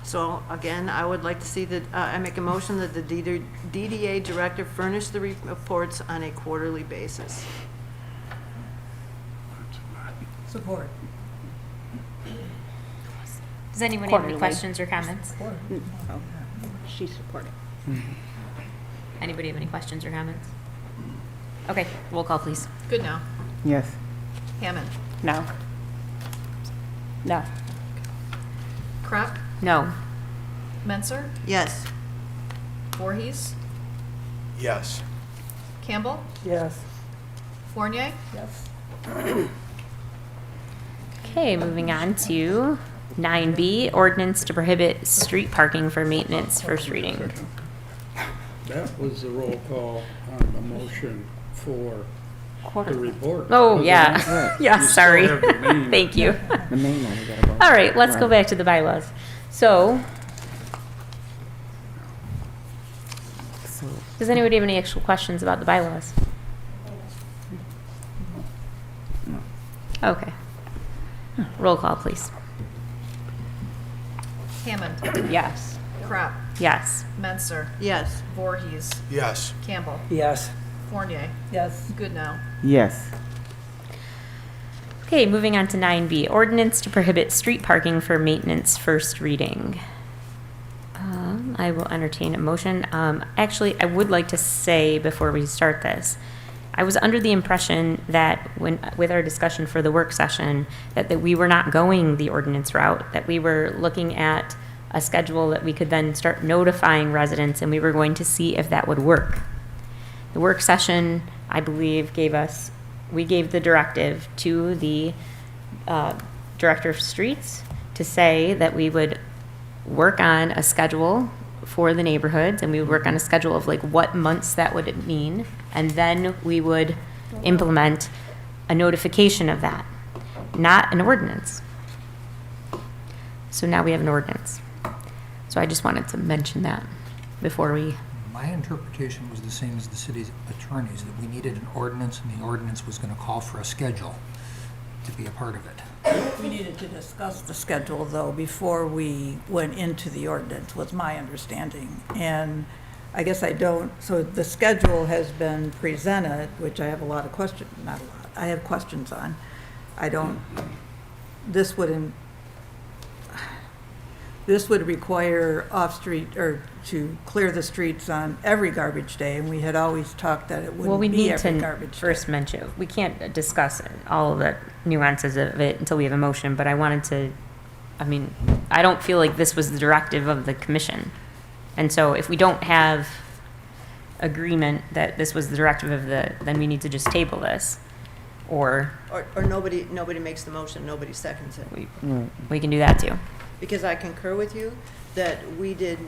So again, I would like to see that, I make a motion that the DDA director furnish the reports on a quarterly basis. Support. Does anyone have any Quarterly. questions or comments? Oh, she's supporting. Anybody have any questions or comments? Okay, roll call, please. Good now. Yes. Hammond. No. No. Crop. No. Menser. Yes. Voorhees. Yes. Campbell. Yes. Fournier. Yes. Okay, moving on to 9B, ordinance to prohibit street parking for maintenance, first reading. That was the roll call on the motion for the report. Oh, wasn't yeah. it? Yeah, You still sorry. have the main- Thank you. The main one, we gotta go. All right, let's go back to the bylaws. So, does anybody have any actual questions about the bylaws? Okay. Roll call, please. Hammond. Yes. Crop. Yes. Menser. Yes. Voorhees. Yes. Campbell. Yes. Fournier. Yes. Good now. Yes. Okay, moving on to 9B, ordinance to prohibit street parking for maintenance, first reading. I will entertain a motion. Actually, I would like to say before we start this, I was under the impression that with our discussion for the work session, that we were not going the ordinance route, that we were looking at a schedule that we could then start notifying residents, and we were going to see if that would work. The work session, I believe, we gave the directive to the director of streets to say that we would work on a schedule for the neighborhoods, and we would work on a schedule of like what months that would mean, and then we would implement a notification of that, not an ordinance. So now we have an ordinance. So I just wanted to mention that before we My interpretation was the same as the city's attorneys, that we needed an ordinance, and the ordinance was going to call for a schedule to be a part of it. We needed to discuss the schedule, though, before we went into the ordinance, was my understanding. And I guess I don't, so the schedule has been presented, which I have a lot of questions, not a lot, I have questions on. I don't, this would require off-street, or to clear the streets on every garbage day, and we had always talked that it Well, we wouldn't be need every to garbage day. first mention, we can't discuss all of the nuances of it until we have a motion, but I wanted to, I mean, I don't feel like this was the directive of the commission. And so if we don't have agreement that this was the directive of then we need to just table this. Or nobody makes the motion, nobody seconds it. we can do that too. Because I concur with you that we did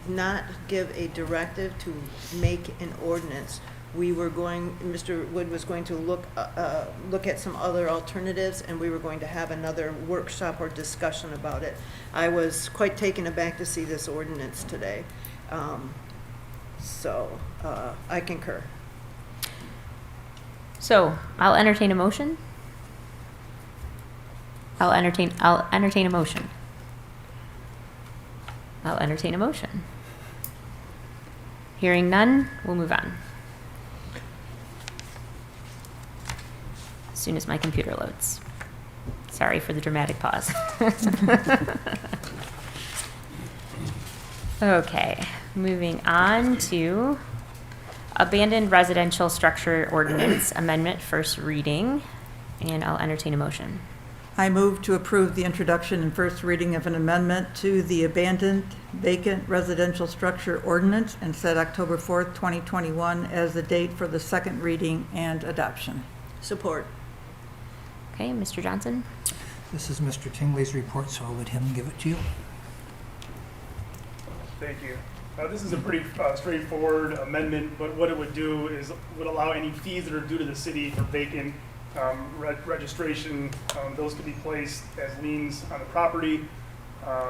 not give a directive to make an ordinance. Mr. Wood was going to look at some other alternatives, and we were going to have another workshop or discussion about it. I was quite taken aback to see this ordinance today. So I concur. So I'll entertain a motion. I'll entertain a motion. I'll entertain a motion. Hearing none, we'll move on. As soon as my computer loads. Sorry for the dramatic pause. Okay, moving on to abandoned residential structure ordinance amendment, first reading, and I'll entertain a motion. I move to approve the introduction and first reading of an amendment to the abandoned vacant residential structure ordinance and set October 4th, 2021 as the date for the second reading and adoption. Support. Okay, Mr. Johnson? This is Mr. Tingley's report, so I'll let him give it to you. Thank you. This is a pretty straightforward amendment, but what it would do is would allow any fees that are due to the city for vacant registration, those could be placed as liens on the property.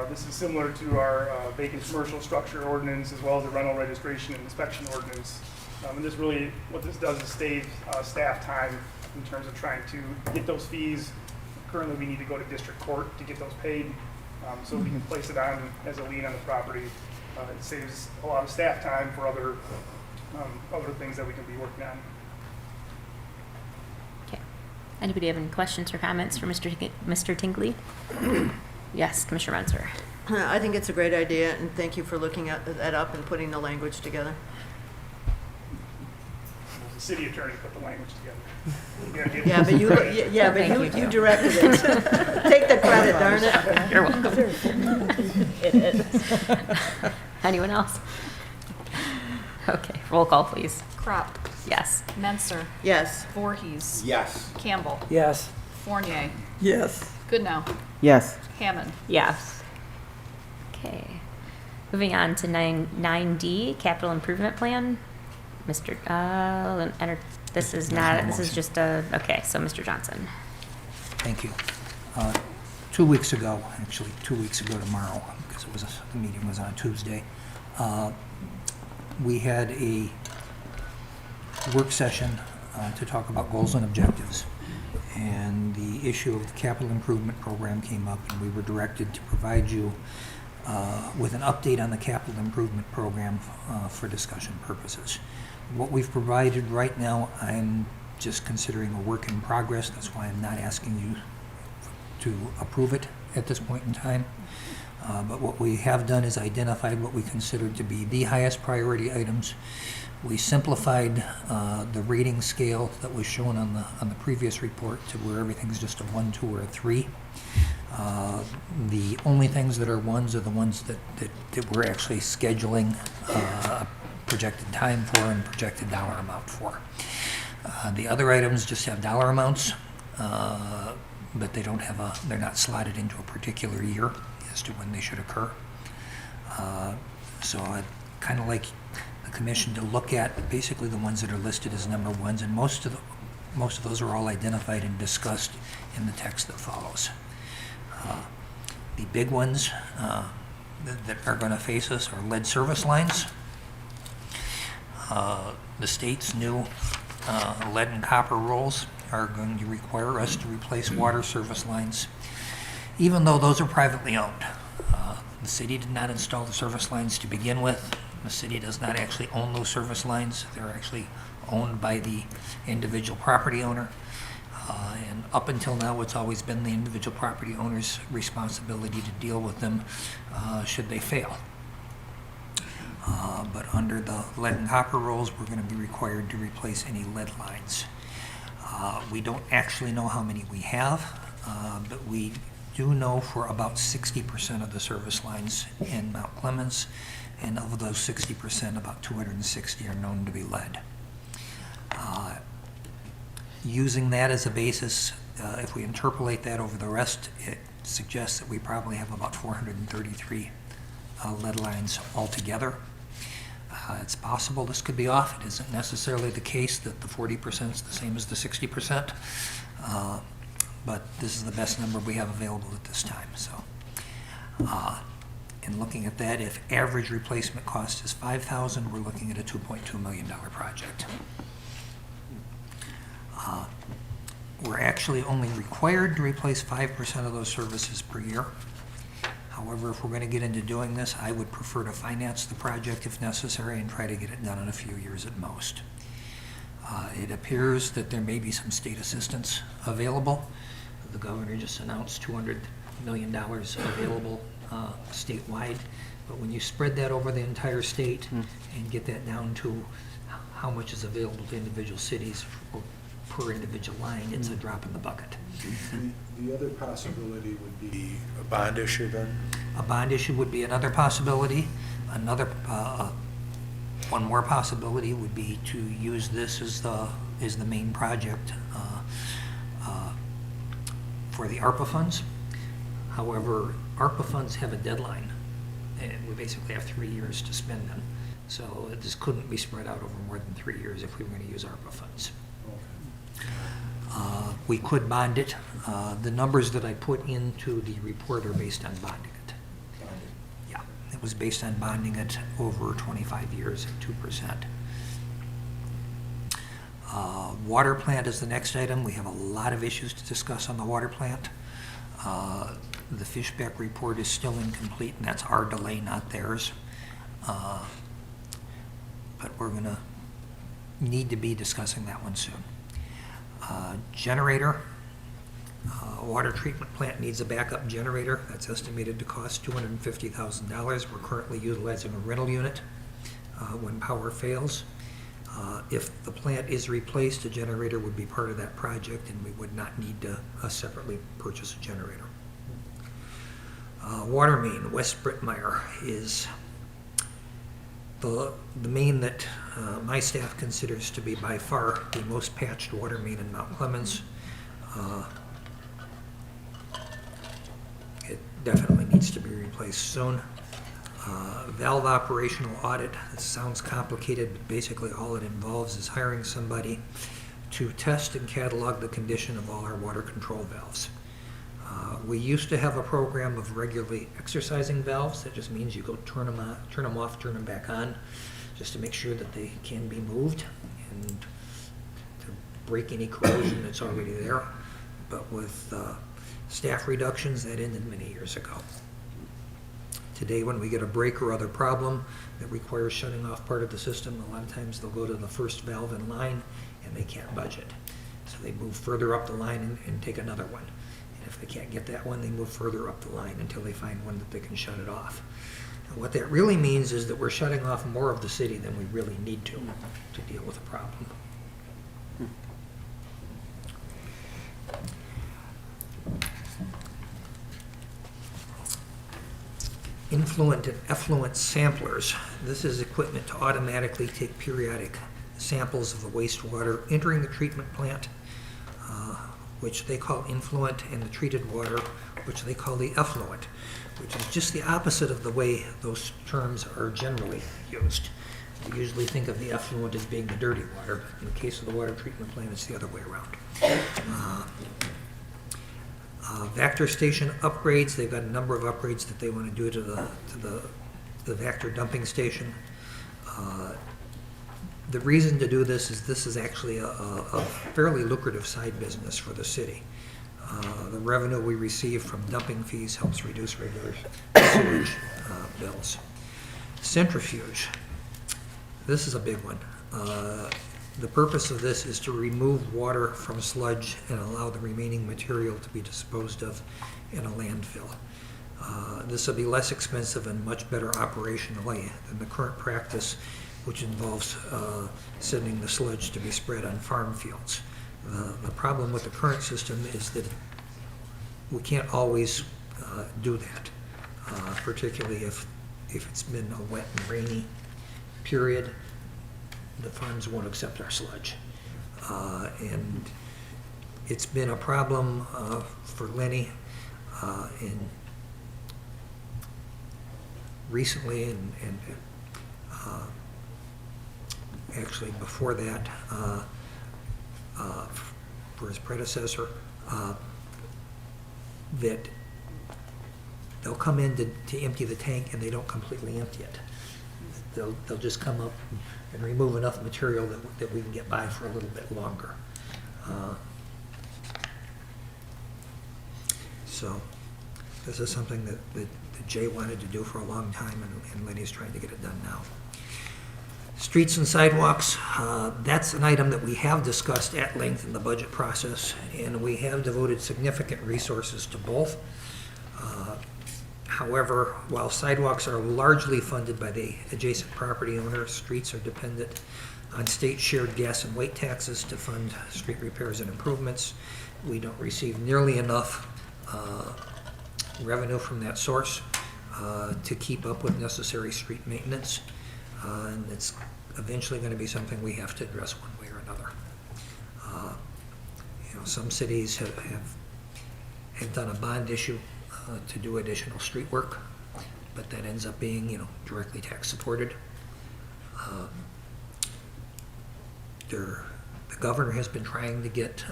This is similar to our vacant commercial structure ordinance, as well as the rental registration and inspection ordinance. And this really, what this does is save staff time in terms of trying to get those fees. Currently, we need to go to district court to get those paid, so we can place it on as a lien on the property. It saves a lot of staff time for other things that we can be working on. Okay. Anybody have any questions or comments for Mr. Tingley? Yes, Commissioner Menzer. I think it's a great idea, and thank you for looking at that up and putting the language together. The city attorney put the language together. Yeah, but you directed it. Take the credit, darn it. You're welcome. It is. Anyone else? Okay, roll call, please. Crop. Yes. Menser. Yes. Voorhees. Yes. Campbell. Yes. Fournier. Yes. Goodnow. Yes. Hammond. Yes. Okay. Moving on to 9D, capital improvement plan. Mr. This is not, this is just okay, so Mr. Johnson. Thank you. 2 weeks ago, actually 2 weeks ago tomorrow, because the meeting was on Tuesday, we had a work session to talk about goals and objectives. And the issue of the capital improvement program came up, and we were directed to provide you with an update on the capital improvement program for discussion purposes. What we've provided right now, I'm just considering a work in progress. That's why I'm not asking you to approve it at this point in time. But what we have done is identified what we considered to be the highest priority items. We simplified the rating scale that was shown on the previous report to where everything's just a 1, 2, or a 3. The only things that are 1s are the ones that we're actually scheduling projected time for and projected dollar amount for. The other items just have dollar amounts, but they don't have they're not slotted into a particular year as to when they should occur. So I'd kind of like the commission to look at basically the ones that are listed as number 1s, and most of those are all identified and discussed in the text that follows. The big ones that are going to face us are lead service lines. The state's new lead and copper rules are going to require us to replace water service lines, even though those are privately owned. The city did not install the service lines to begin with. The city does not actually own those service lines. They're actually owned by the individual property owner. And up until now, it's always been the individual property owner's responsibility to deal with them should they fail. But under the lead and copper rules, we're going to be required to replace any lead lines. We don't actually know how many we have, but we do know for about 60% of the service lines in Mount Clemens, and of those 60%, about 260 are known to be lead. Using that as a basis, if we interpolate that over the rest, it suggests that we probably have about 433 lead lines altogether. It's possible this could be off. It isn't necessarily the case that the 40% is the same as the 60%, but this is the best number we have available at this time. So, in looking at that, if average replacement cost is $5,000, we're looking at a $2.2 million project. We're actually only required to replace 5% of those services per year. However, if we're going to get into doing this, I would prefer to finance the project if necessary and try to get it done in a few years at most. It appears that there may be some state assistance available. The governor just announced $200 million available statewide. But when you spread that over the entire state and get that down to how much is available to individual cities per individual line, it's a drop in the bucket. The other possibility would be a bond issue then? A bond issue would be another possibility. Another, one more possibility would be to use this as the main project for the ARPA funds. However, ARPA funds have a deadline, and we basically have 3 years to spend them. So this couldn't be spread out over more than 3 years if we were going to use ARPA funds. We could bond it. The numbers that I put into the report are based on bonding it. Yeah, it was based on bonding it over 25 years at 2%. Water plant is the next item. We have a lot of issues to discuss on the water plant. The Fishback report is still incomplete, and that's our delay, not theirs. But we're going to need to be discussing that one soon. Generator. Water treatment plant needs a backup generator. That's estimated to cost $250,000. We're currently utilizing a rental unit when power fails. If the plant is replaced, a generator would be part of that project, and we would not need to separately purchase a generator. Water main, West Brittmeyer, is the main that my staff considers to be by far the most patched water main in Mount Clemens. It definitely needs to be replaced soon. Valve operational audit. It sounds complicated, but basically all it involves is hiring somebody to test and catalog the condition of all our water control valves. We used to have a program of regularly exercising valves. That just means you go turn them on, turn them off, turn them back on, just to make sure that they can be moved and to break any corrosion that's already there. But with staff reductions, that ended many years ago. Today, when we get a break or other problem that requires shutting off part of the system, a lot of times they'll go to the first valve in line and they can't budge it. So they move further up the line and take another one. And if they can't get that one, they move further up the line until they find one that they can shut it off. And what that really means is that we're shutting off more of the city than we really need to deal with the problem. Influent and effluent samplers. This is equipment to automatically take periodic samples of the wastewater entering the treatment plant, which they call influent, and the treated water, which they call the effluent, which is just the opposite of the way those terms are generally used. We usually think of the effluent as being the dirty water. In the case of the water treatment plant, it's the other way around. Vector station upgrades. They've got a number of upgrades that they want to do to the Vector dumping station. The reason to do this is actually a fairly lucrative side business for the city. The revenue we receive from dumping fees helps reduce regular sewage bills. Centrifuge, this is a big one. The purpose of this is to remove water from sludge and allow the remaining material to be disposed of in a landfill. This will be less expensive and much better operationally than the current practice, which involves sending the sludge to be spread on farm fields. The problem with the current system is that we can't always do that, particularly if it's been a wet and rainy period. The farms won't accept our sludge. And it's been a problem for Lenny recently and actually before that for his predecessor, that they'll come in to empty the tank and they don't completely empty it. They'll just come up and remove enough material that we can get by for a little bit longer. So this is something that Jay wanted to do for a long time, and Lenny's trying to get it done now. Streets and sidewalks, that's an item that we have discussed at length in the budget process, and we have devoted significant resources to both. However, while sidewalks are largely funded by the adjacent property owner, streets are dependent on state shared gas and weight taxes to fund street repairs and improvements. We don't receive nearly enough revenue from that source to keep up with necessary street maintenance. And it's eventually going to be something we have to address one way or another. Some cities have done a bond issue to do additional street work, but that ends up being, directly tax supported. The governor has been trying to get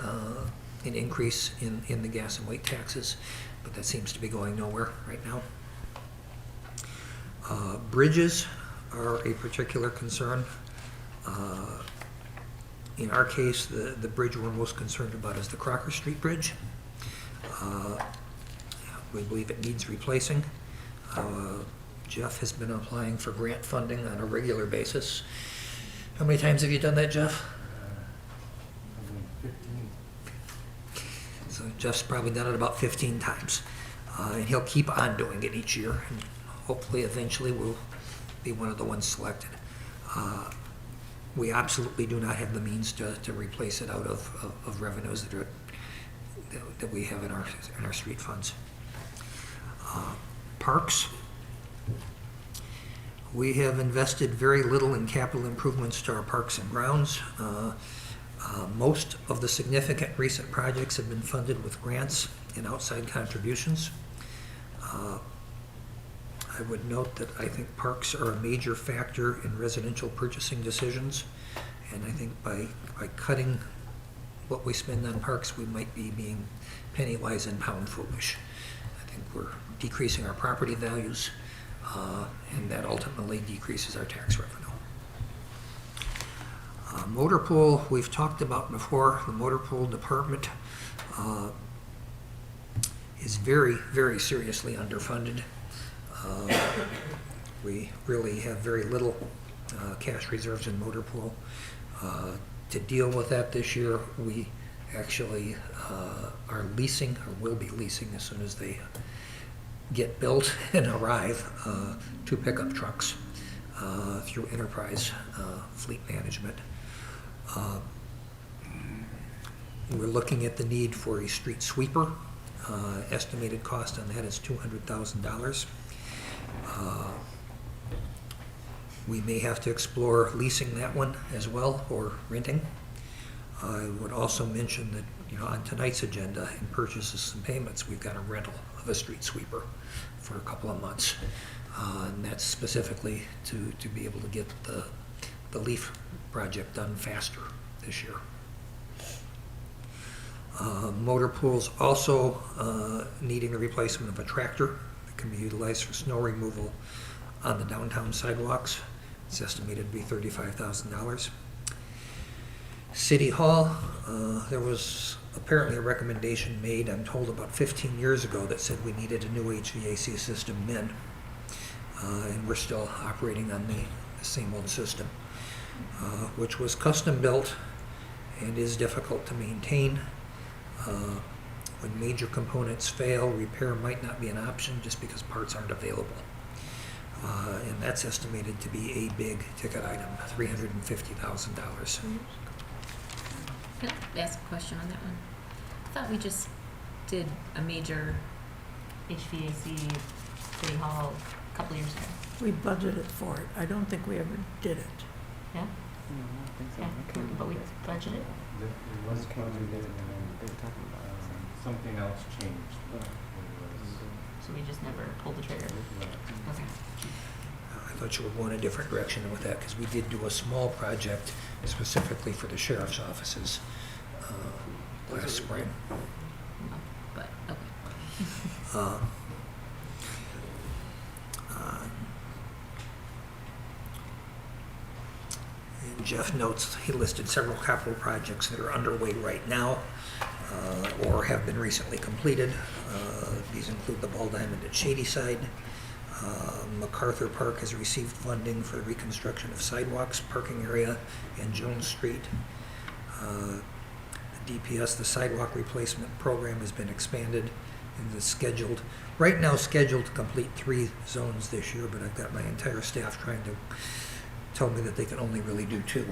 an increase in the gas and weight taxes, but that seems to be going nowhere right now. Bridges are a particular concern. In our case, the bridge we're most concerned about is the Crocker Street Bridge. We believe it needs replacing. Jeff has been applying for grant funding on a regular basis. How many times have you done that, Jeff? 15. So Jeff's probably done it about 15 times. And he'll keep on doing it each year, and hopefully eventually we'll be one of the ones selected. We absolutely do not have the means to replace it out of revenues that we have in our street funds. Parks. We have invested very little in capital improvements to our parks and grounds. Most of the significant recent projects have been funded with grants and outside contributions. I would note that I think parks are a major factor in residential purchasing decisions, and I think by cutting what we spend on parks, we might be being penny wise and pound foolish. I think we're decreasing our property values, and that ultimately decreases our tax revenue. Motor pool, we've talked about before. The motor pool department is very, very seriously underfunded. We really have very little cash reserves in motor pool. To deal with that this year, we actually are leasing, or will be leasing as soon as they get built and arrive, 2 pickup trucks through Enterprise Fleet Management. We're looking at the need for a street sweeper. Estimated cost on that is $200,000. We may have to explore leasing that one as well, or renting. I would also mention that, on tonight's agenda, in purchases and payments, we've got a rental of a street sweeper for a couple of months. And that's specifically to be able to get the leaf project done faster this year. Motor pools also needing the replacement of a tractor that can be utilized for snow removal on the downtown sidewalks. It's estimated to be $35,000. City Hall, there was apparently a recommendation made, I'm told about 15 years ago, that said we needed a new HVAC system in. And we're still operating on the same old system, which was custom built and is difficult to maintain. When major components fail, repair might not be an option just because parts aren't available. And that's estimated to be a big ticket item, $350,000. Can I ask a question on that one? I thought we just did a major HVAC City Hall a couple years ago. We budgeted for it. I don't think we ever did it. Yeah? Yeah, but we budgeted? It was budgeted and then something else changed. So we just never pulled the trigger? Okay. I thought you were going a different direction with that because we did do a small project specifically for the sheriff's offices last spring. But, okay. And Jeff notes he listed several capital projects that are underway right now or have been recently completed. These include the Ball Diamond at Shadyside. MacArthur Park has received funding for the reconstruction of sidewalks, parking area, and Jones Street. The DPS, the sidewalk replacement program, has been expanded and is scheduled, right now scheduled to complete 3 zones this year, but I've got my entire staff trying to tell me that they can only really do 2.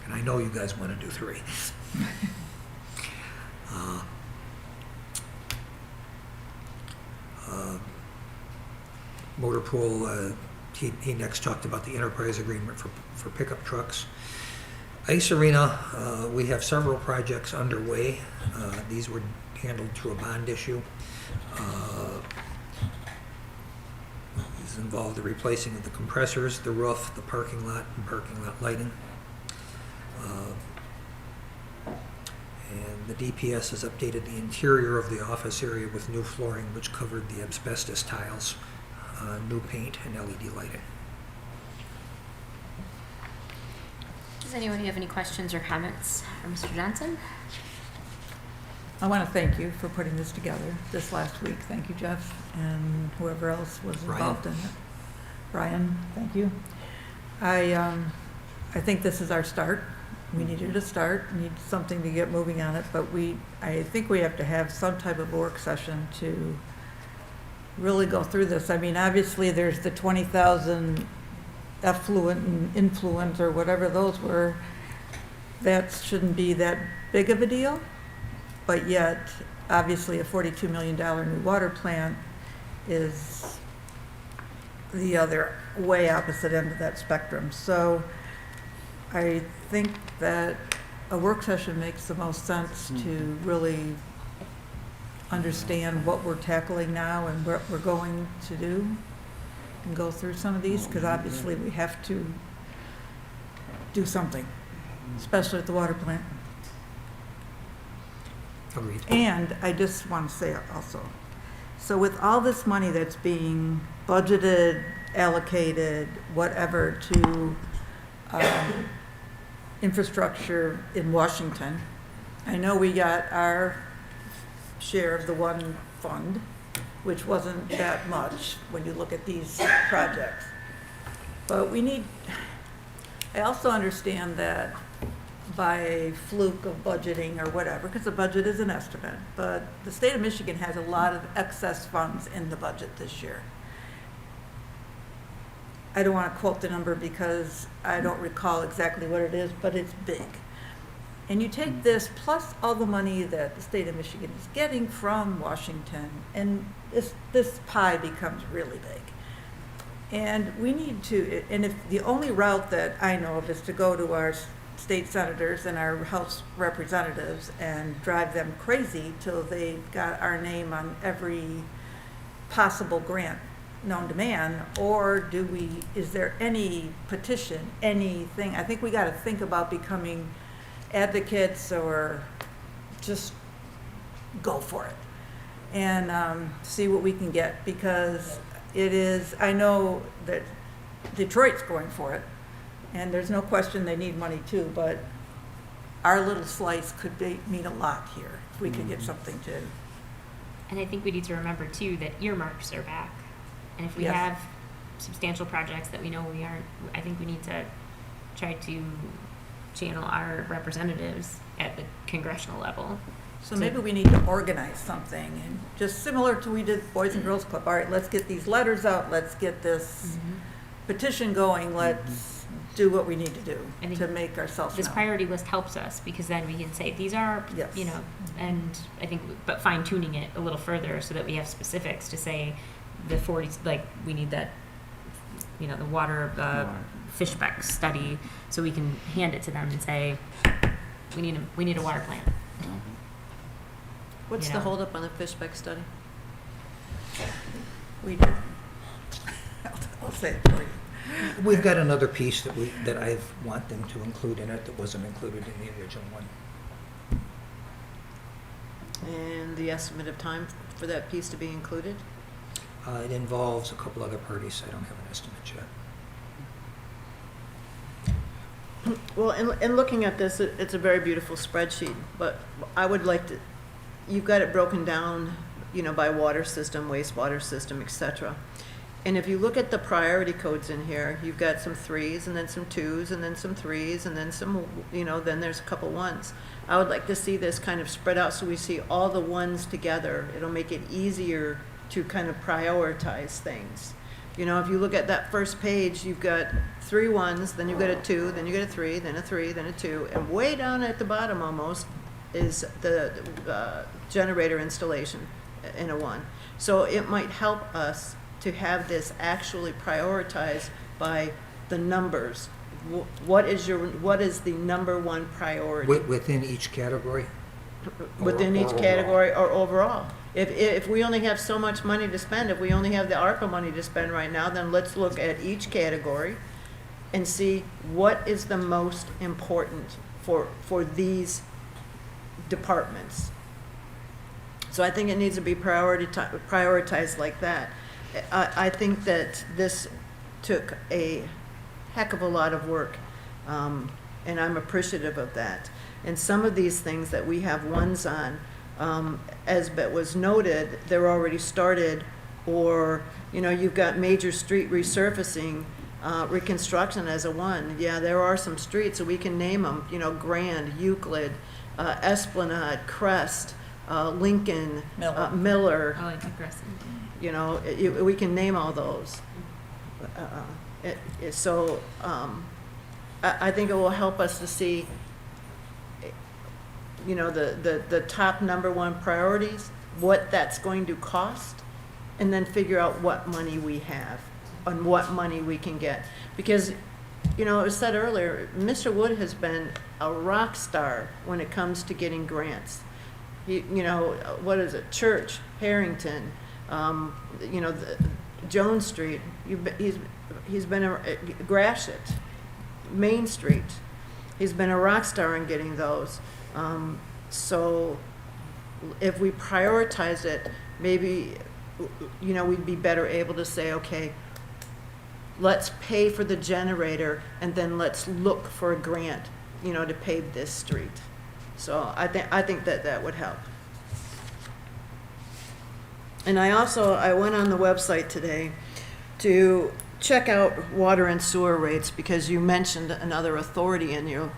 And I know you guys want to do 3. Motor Pool, he next talked about the enterprise agreement for pickup trucks. Ice Arena, we have several projects underway. These were handled through a bond issue. These involve the replacing of the compressors, the roof, the parking lot, and parking lot lighting. And the DPS has updated the interior of the office area with new flooring, which covered the asbestos tiles, new paint, and LED lighting. Does anyone have any questions or comments for Mr. Johnson? I want to thank you for putting this together this last week. Thank you, Jeff, and whoever else was involved in it. Brian, thank you. I think this is our start. We needed a start, we need something to get moving on it, but I think we have to have some type of work session to really go through this. I mean, obviously, there's the 20,000 effluent and influent or whatever those were. That shouldn't be that big of a deal, but yet, obviously, a $42 million new water plant is the other way opposite end of that spectrum. So I think that a work session makes the most sense to really understand what we're tackling now and what we're going to do and go through some of these, because obviously we have to do something, especially at the water plant. Agreed. And I just want to say also, so with all this money that's being budgeted, allocated, whatever, to infrastructure in Washington, I know we got our share of the one fund, which wasn't that much when you look at these projects. But I also understand that by a fluke of budgeting or whatever, because the budget is an estimate, but the state of Michigan has a lot of excess funds in the budget this year. I don't want to quote the number because I don't recall exactly what it is, but it's big. And you take this plus all the money that the state of Michigan is getting from Washington, and this pie becomes really big. And we need to, and if the only route that I know of is to go to our state senators and our House representatives and drive them crazy till they've got our name on every possible grant known to man, or is there any petition, anything? I think we got to think about becoming advocates or just go for it and see what we can get, because it is, I know that Detroit's going for it, And there's no question they need money too, but our little slice could mean a lot here if we could get something to. And I think we need to remember too that earmarks are back. And if we Yes. have substantial projects that we know we aren't, I think we need to try to channel our representatives at the congressional level. So maybe we need to organize something, and just similar to we did Boys and Girls Club. All right, let's get these letters out, let's get this petition going, let's do what we need to do I think to make ourselves This known. priority list helps us because then we can say, these are, Yes. you know, and I think, but fine tuning it a little further so that we have specifics to say the 40, like, we need that, you know, the water, Fishbeck study, so we can hand it to them and say, we need a water plan. What's You the know. holdup on the Fishbeck study? We did. I'll say it for you. We've got another piece that I want them to include in it that wasn't included in the original one. And the estimate of time for that piece to be included? It involves a couple other parties. I don't have an estimate yet. Well, in looking at this, it's a very beautiful spreadsheet, but I would like to, you've got it broken down, you know, by water system, wastewater system, et cetera. And if you look at the priority codes in here, you've got some 3s and then some 2s and then some 3s and then some, you know, then there's a couple 1s. I would like to see this kind of spread out so we see all the 1s together. It'll make it easier to kind of prioritize things. You know, if you look at that first page, you've got 3 1s, then you've got a 2, then you got a 3, then a 3, then a 2, and way down at the bottom almost is the generator installation in a 1. So it might help us to have this actually prioritized by the numbers. What is the number 1 priority? Within each category? Within Or each overall? category or overall. If we only have so much money to spend, if we only have the ARPA money to spend right now, then let's look at each category and see what is the most important for these departments. So I think it needs to be prioritized like that. I think that this took a heck of a lot of work, and I'm appreciative of that. And some of these things that we have 1s on, as was noted, they're already started, or, you know, you've got major street resurfacing, reconstruction as a 1. Yeah, there are some streets, so we can name them, you know, Grand, Euclid, Esplanade, Crest, Lincoln, Miller. Oh, like aggressive. You know, we can name all those. So I think it will help us to see, you know, the top number 1 priorities, what that's going to cost, and then figure out what money we have and what money we can get. Because, you know, it was said earlier, Mr. Wood has been a rock star when it comes to getting grants. You know, what is it, Church, Harrington, you know, Jones Street, he's been a Gratiot, Main Street. He's been a rock star in getting those. So if we prioritize it, maybe, you know, we'd be better able to say, okay, let's pay for the generator and then let's look for a grant, you know, to pave this street. So I think that would help. And I went on the website today to check out water and sewer rates because you mentioned another authority in your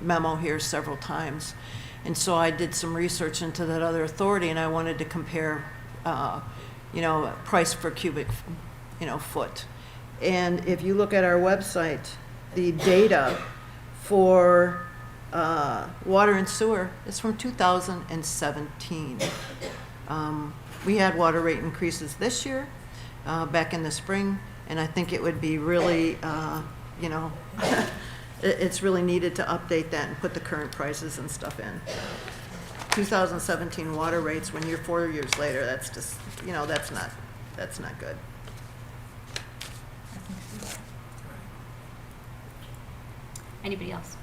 memo here several times. And so I did some research into that other authority, and I wanted to compare, you know, price per cubic, you know, foot. And if you look at our website, the data for water and sewer is from 2017. We had water rate increases this year, back in the spring, and I think it would be really, you know, it's really needed to update that and put the current prices and stuff in. 2017 water rates, when you're 4 years later, that's just, you know, that's not good. Anybody else?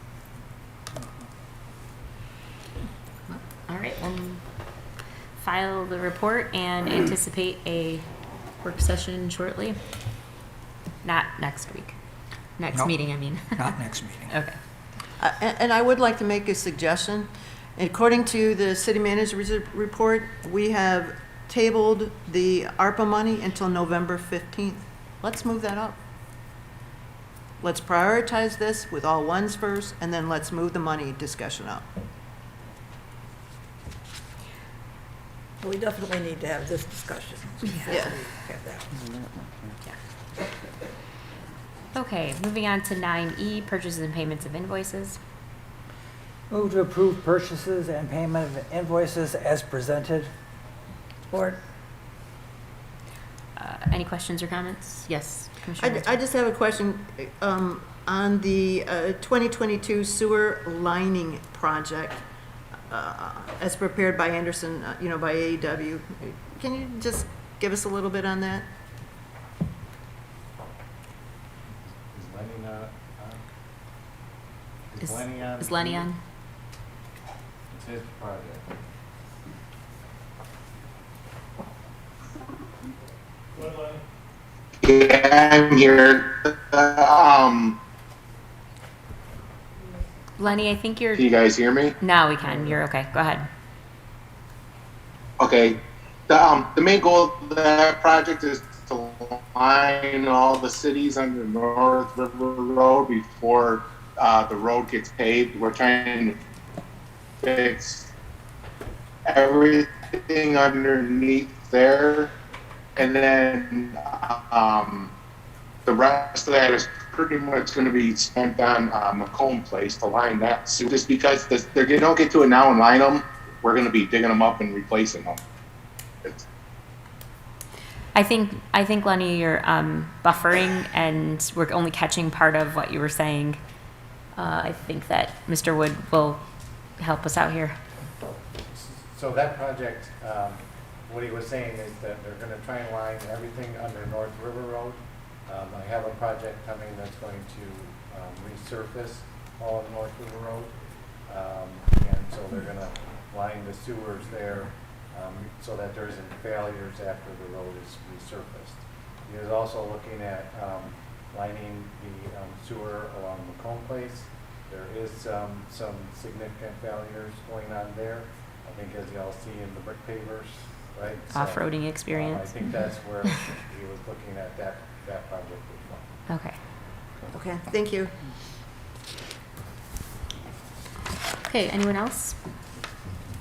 All right, we'll file the report and anticipate a work session shortly. Not next week. Next Nope. meeting, I mean. Not next meeting. Okay. And I would like to make a suggestion. According to the city manager's report, we have tabled the ARPA money until November 15th. Let's move that up. Let's prioritize this with all ones first, and then let's move the money discussion up. We definitely need to have this discussion. before Yeah. we have that. Okay, moving on to 9E, purchases and payments of invoices. Move to approve purchases and payment of invoices as presented. Support. Any questions or comments? Yes, Commissioner. I just have a question on the 2022 sewer lining project as prepared by Anderson, by AEW. Can you just give us a little bit on that? Is Lenny not on? Is Lenny on? Is Lenny on? It's his project. Yeah, I'm here. Lenny, I think you're. Can you guys hear me? Now we can. You're okay. Go ahead. Okay. The main goal of that project is to line all the cities on the North River Road before the road gets paved. We're trying to fix everything underneath there, and then the rest of that is pretty much going to be spent on Macomb Place to line that. So just because they don't get to it now and line them, we're going to be digging them up and replacing them. I think Lenny, you're buffering, and we're only catching part of what you were saying. I think that Mr. Wood will help us out here. So that project, what he was saying is that they're gonna try and line everything under North River Road. I have a project coming that's going to resurface all of North River Road. And so they're gonna line the sewers there, so that there isn't failures after the road is resurfaced. He is also looking at, lining the sewer along Macomb Place. There is some significant failures going on there. I think as y'all see in the brick pavers, right? So, Off-roading experience. I think that's where he was looking at that project as well. Okay. Okay, thank you. Okay, anyone else?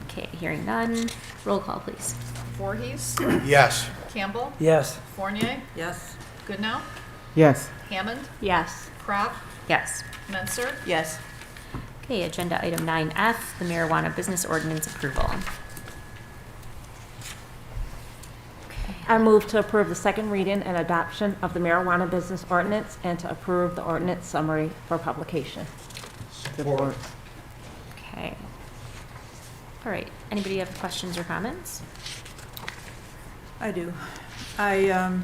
Okay, hearing none. Roll call, please. Voorhees. Yes. Campbell. Yes. Fournier. Yes. Goodnow. Yes. Hammond. Yes. Crop. Yes. Menser. Yes. Okay, agenda item 9F, the marijuana business ordinance approval. I move to approve the second reading and adoption of the marijuana business ordinance and to approve the ordinance summary for publication. Support. Okay. All right, anybody have questions or comments? I do. I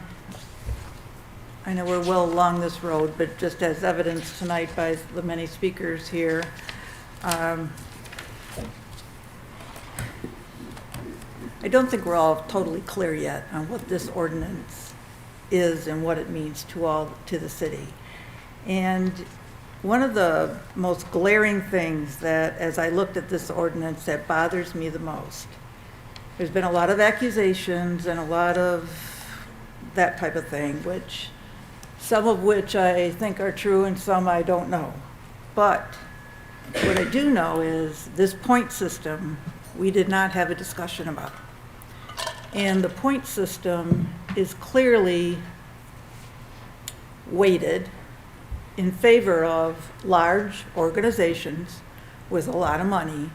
know we're well along this road, but just as evidenced tonight by the many speakers here, I don't think we're all totally clear yet on what this ordinance is and what it means to the city. And one of the most glaring things that, as I looked at this ordinance, that bothers me the most, there's been a lot of accusations and a lot of that type of thing, some of which I think are true and some I don't know. But what I do know is this point system, we did not have a discussion about. And the point system is clearly weighted in favor of large organizations with a lot of money,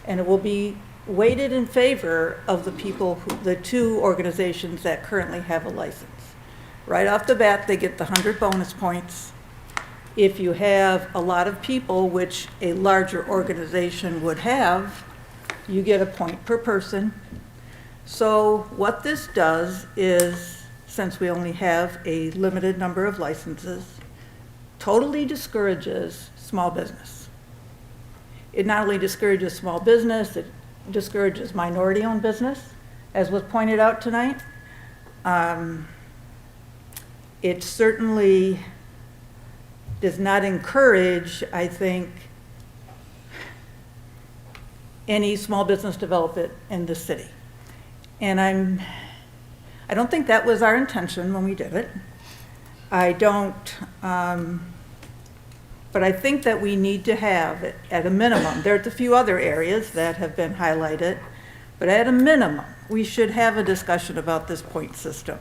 and it will be weighted in favor of the two organizations that currently have a license. Right off the bat, they get the 100 bonus points. If you have a lot of people, which a larger organization would have, you get a point per person. So what this does is, since we only have a limited number of licenses, totally discourages small business. It not only discourages small business, it discourages minority-owned business, as was pointed out tonight. It certainly does not encourage, I think, any small business development in the city. And I don't think that was our intention when we did it. I don't, but I think that we need to have, at a minimum, there's a few other areas that have been highlighted, but at a minimum, we should have a discussion about this point system.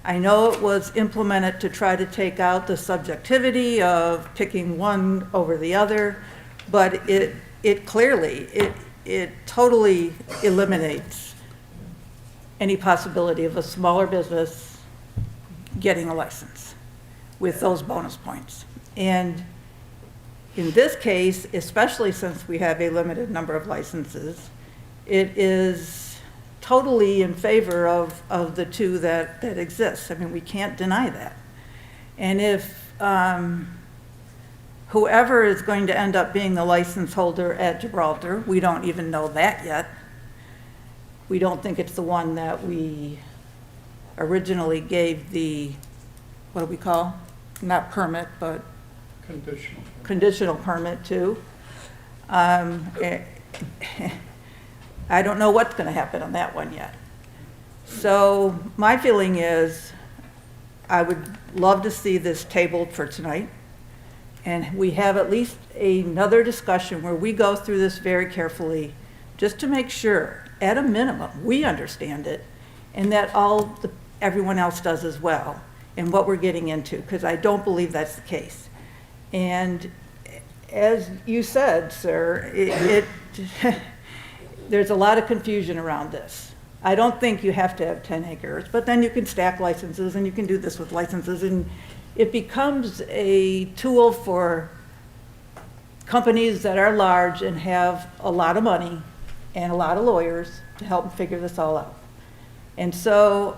I know it was implemented to try to take out the subjectivity of picking one over the other, but it clearly, it totally eliminates any possibility of a smaller business getting a license with those bonus points. And in this case, especially since we have a limited number of licenses, it is totally in favor of the two that exist. I mean, we can't deny that. And if whoever is going to end up being the license holder at Gibraltar, we don't even know that yet. We don't think it's the one that we originally gave the, what do we call? Not permit, but conditional permit to. I don't know what's going to happen on that one yet. So my feeling is I would love to see this tabled for tonight, and we have at least another discussion where we go through this very carefully, just to make sure, at a minimum, we understand it, and that everyone else does as well, and what we're getting into, because I don't believe that's the case. And as you said, sir, there's a lot of confusion around this. I don't think you have to have 10 acres, but then you can stack licenses, and you can do this with licenses, and it becomes a tool for companies that are large and have a lot of money and a lot of lawyers to help figure this all out. And so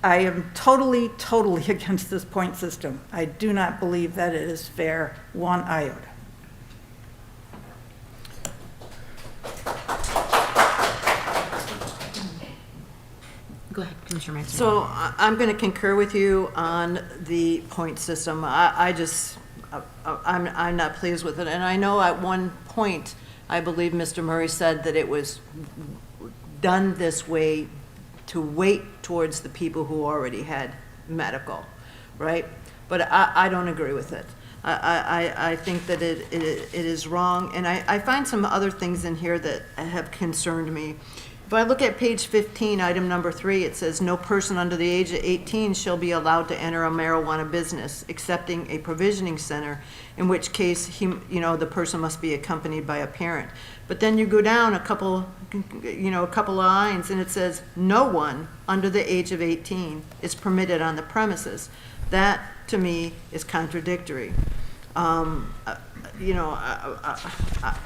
I am totally, totally against this point system. I do not believe that it is fair, one iota. Go ahead, Commissioner Manson. So I'm going to concur with you on the point system. I'm not pleased with it. And I know at one point, I believe Mr. Murray said that it was done this way to wait towards the people who already had medical, right? But I don't agree with it. I think that it is wrong. And I find some other things in here that have concerned me. If I look at page 15, item number 3, it says, no person under the age of 18 shall be allowed to enter a marijuana business, excepting a provisioning center, in which case, the person must be accompanied by a parent. But then you go down a couple of lines, and it says, no one under the age of 18 is permitted on the premises. That, to me, is contradictory. I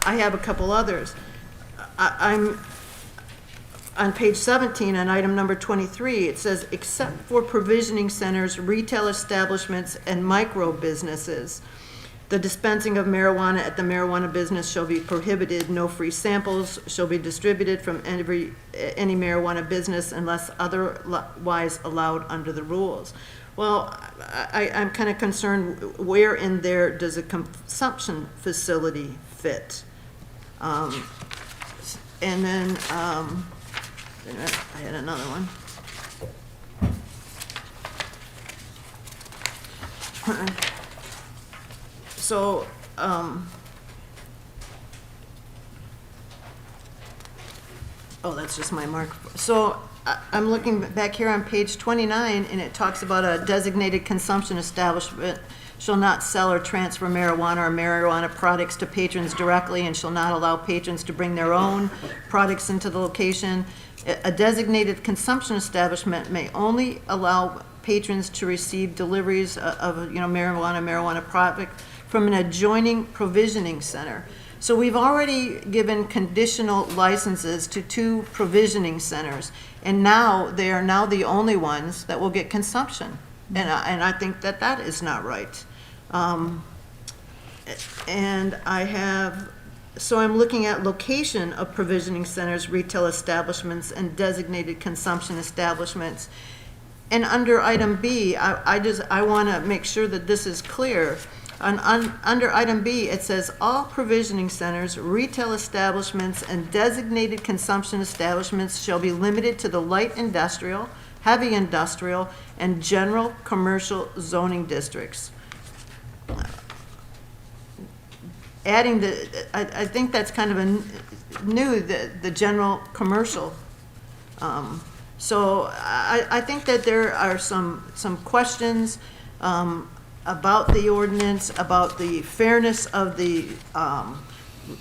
have a couple others. I'm on page 17, on item number 23, it says, except for provisioning centers, retail establishments, and micro businesses, the dispensing of marijuana at the marijuana business shall be prohibited. No free samples shall be distributed from any marijuana business unless otherwise allowed under the rules. Well, I'm kind of concerned, where in there does a consumption facility fit? And then, I had another one. So, that's just my mark. So I'm looking back here on page 29, and it talks about a designated consumption establishment shall not sell or transfer marijuana or marijuana products to patrons directly and shall not allow patrons to bring their own products into the location. A designated consumption establishment may only allow patrons to receive deliveries of marijuana product from an adjoining provisioning center. So we've already given conditional licenses to 2 provisioning centers, and now they are now the only ones that will get consumption. And I think that is not right. And so I'm looking at location of provisioning centers, retail establishments, and designated consumption establishments. And under item B, I want to make sure that this is clear. Under item B, it says, "All provisioning centers, retail establishments, and designated consumption establishments shall be limited to the light industrial, heavy industrial, and general commercial zoning districts." Adding I think that's kind of new, the general commercial. So I think that there are some questions about the ordinance, about the fairness of the,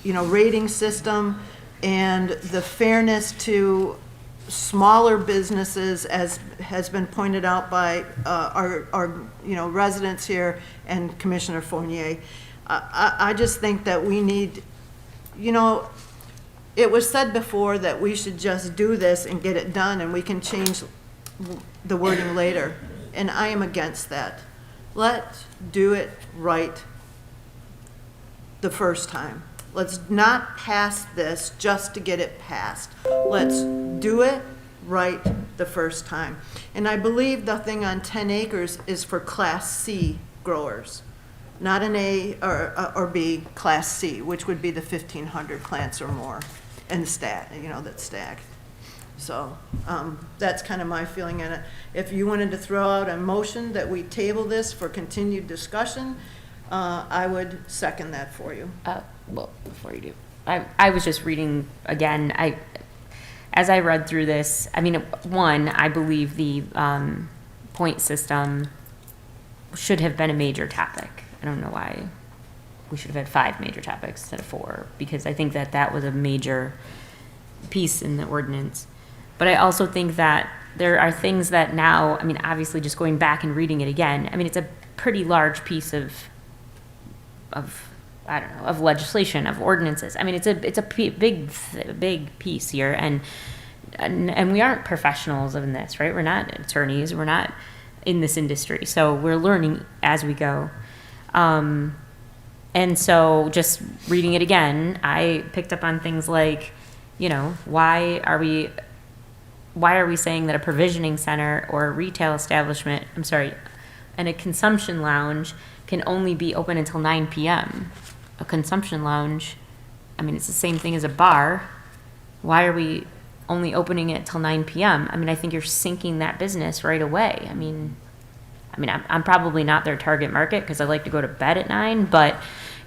rating system, and the fairness to smaller businesses, as has been pointed out by our residents here and Commissioner Fournier. I just think that we need, it was said before that we should just do this and get it done, and we can change the wording later, and I am against that. Let's do it right the first time. Let's not pass this just to get it passed. Let's do it right the first time. And I believe the thing on 10 acres is for Class C growers, not an A or B, Class C, which would be the 1,500 plants or more, and that's stacked. So that's kind of my feeling on it. If you wanted to throw out a motion that we table this for continued discussion, I would second that for you. Well, before you do, I was just reading again. As I read through this, I mean, one, I believe the point system should have been a major topic. I don't know why we should have had 5 major topics instead of 4, because I think that was a major piece in the ordinance. But I also think that there are things that now, I mean, obviously just going back and reading it again, I mean, it's a pretty large piece of I don't know, of legislation, of ordinances. I mean, it's a big piece here, and we aren't professionals in this, right? We're not attorneys, we're not in this industry, so we're learning as we go. And so just reading it again, I picked up on things like, why are we saying that a provisioning center or a retail establishment, and a consumption lounge can only be open until 9 p.m.? A consumption lounge, I mean, it's the same thing as a bar. Why are we only opening it till 9 p.m.? I mean, I think you're sinking that business right away. I mean, I'm probably not their target market because I like to go to bed at 9, but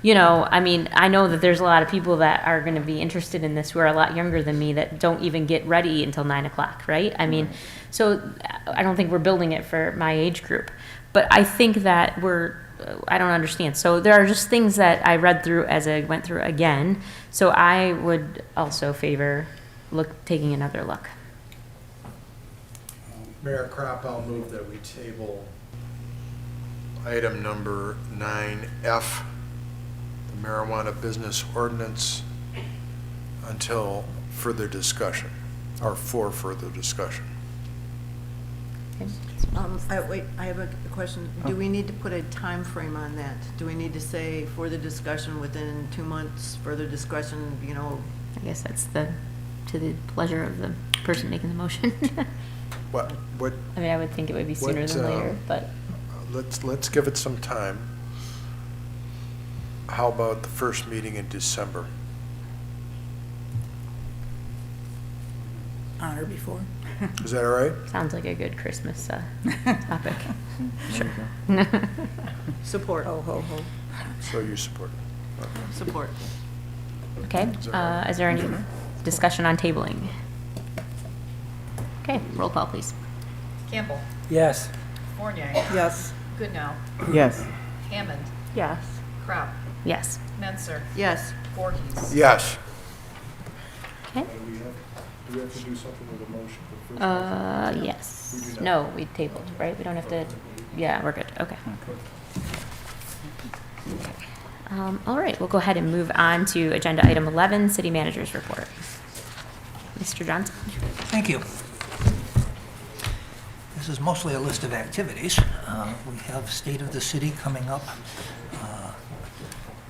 I mean, I know that there's a lot of people that are going to be interested in this who are a lot younger than me that don't even get ready until 9 o'clock, right? I mean, so I don't think we're building it for my age group, but I think that I don't understand. So there are just things that I read through as I went through again. So I would also favor taking another look. Mayor Kropp, I'll move that we table item number 9F, the marijuana business ordinance, until further discussion, or for further discussion. I have a question. Do we need to put a time frame on that? Do we need to say for the discussion within 2 months, further discussion, I guess that's to the pleasure of the person making the motion. What? I mean, I would think it would be sooner than later, but. Let's give it some time. How about the first meeting in December? On or before. Is that all right? Sounds like a good Christmas topic. Sure. Support. Ho, ho, ho. So you support it? Okay. Support. Okay, is there any discussion on tabling? Okay, roll call, please. Campbell. Yes. Fournier. Yes. Goodnow. Yes. Hammond. Yes. Kropp. Yes. Menser. Yes. Voorhees. Yes. Okay. Do we have to do something with the motion for first? Yes. No, we tabled, right? We don't have to, yeah, we're good, okay. All right, we'll go ahead and move on to agenda item 11, city manager's report. Mr. Johnson. Thank you. This is mostly a list of activities. We have State of the City coming up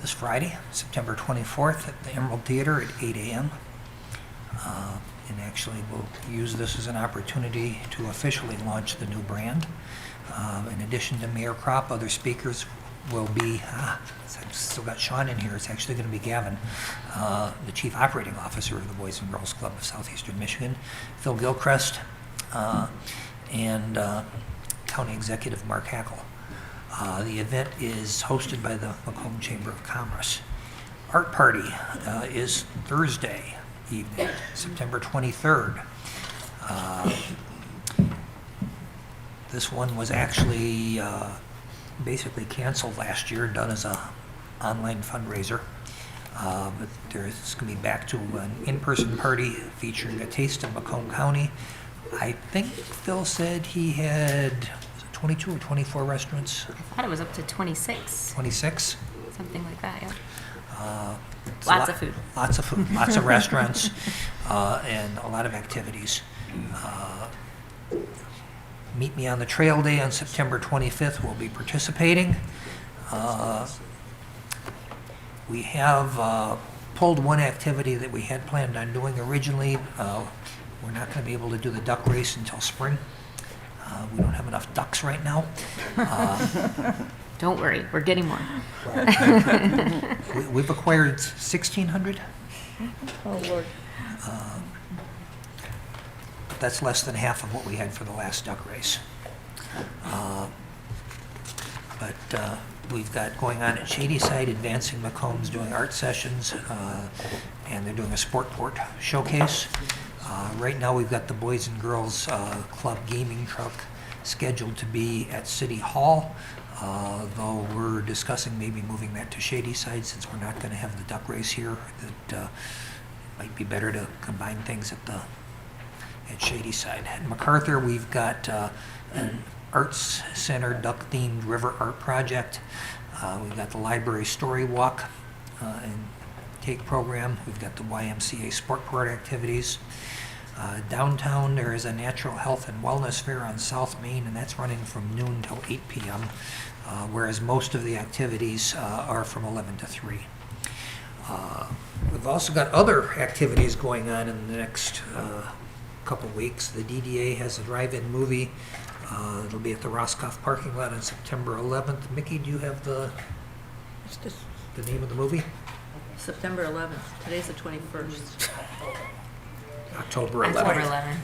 this Friday, September 24th at the Emerald Theater at 8 a.m. And actually we'll use this as an opportunity to officially launch the new brand. In addition to Mayor Kropp, other speakers will be, I've still got Sean in here, it's actually going to be Gavin, the Chief Operating Officer of the Boys and Girls Club of Southeastern Michigan, Phil Gilchrist, and County Executive Mark Hackle. The event is hosted by the Macomb Chamber of Commerce. Art Party is Thursday evening, September 23rd. This one was actually basically canceled last year, done as a online fundraiser. But there's going to be back to an in-person party featuring a taste of Macomb County. I think Phil said he had 22 or 24 restaurants. I thought it was up to 26. 26? Something like that, yeah. Lots of food. Lots of food, lots of restaurants, and a lot of activities. Meet me on the trail day on September 25th. We'll be participating. We have pulled one activity that we had planned on doing originally. We're not going to be able to do the duck race until spring. We don't have enough ducks right now. Don't worry, we're getting more. We've acquired 1,600. Oh, Lord. That's less than half of what we had for the last duck race. But we've got going on at Shadyside, Advancing Macomb's doing art sessions, and they're doing a sport port showcase. Right now we've got the Boys and Girls Club gaming truck scheduled to be at City Hall, though we're discussing maybe moving that to Shadyside since we're not going to have the duck race here. That it might be better to combine things at Shadyside. At MacArthur, we've got an Arts Center duck-themed river art project. We've got the library story walk and cake program. We've got the YMCA sport port activities. Downtown, there is a natural health and wellness fair on South Main, and that's running from noon till 8 p.m., whereas most of the activities are from 11 to 3. We've also got other activities going on in the next couple weeks. The DDA has a drive-in movie. It'll be at the Roscoff parking lot on September 11th. Mickey, do you have the name of the movie? September 11th. Today's the 21st. October 11th. October 11th.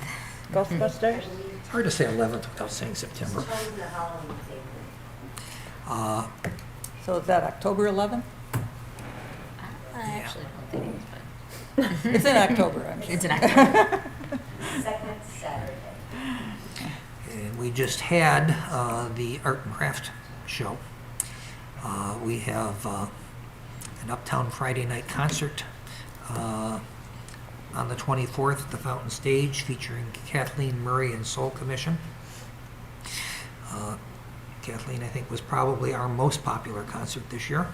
Ghostbusters? It's hard to say 11th without saying September. So is that October 11th? I actually don't think it is, but. It's in October, I'm sure. It's in October. Second Saturday. And we just had the art and craft show. We have an Uptown Friday night concert on the 24th at the Fountain Stage featuring Kathleen Murray and Soul Commission. Kathleen, I think, was probably our most popular concert this year,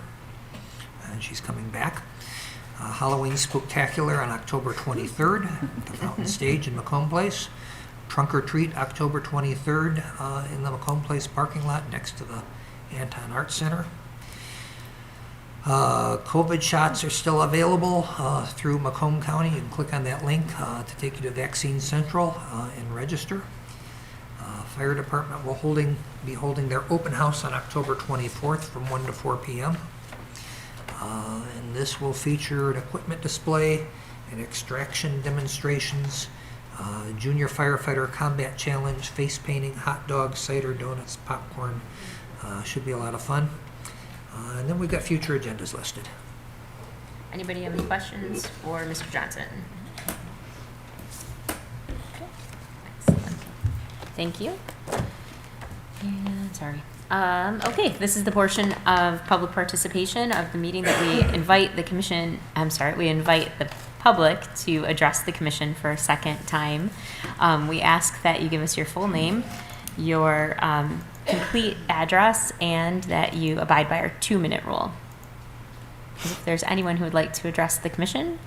and she's coming back. Halloween Spooktacular on October 23rd at the Fountain Stage in Macomb Place. Trunk or Treat October 23rd in the Macomb Place parking lot next to the Anton Arts Center. COVID shots are still available through Macomb County. You can click on that link to take you to Vaccine Central and register. Fire Department will be holding their open house on October 24th from 1 to 4 p.m. And this will feature an equipment display and extraction demonstrations, junior firefighter combat challenge, face painting, hot dogs, cider, donuts, popcorn. Should be a lot of fun. And then we've got future agendas listed. Anybody have any questions for Mr. Johnson? Excellent. Thank you. And sorry. Okay, this is the portion of public participation of the meeting that we invite the commission, we invite the public to address the commission for a second time. We ask that you give us your full name, your complete address, and that you abide by our 2-minute rule. If there's anyone who would like to address the commission,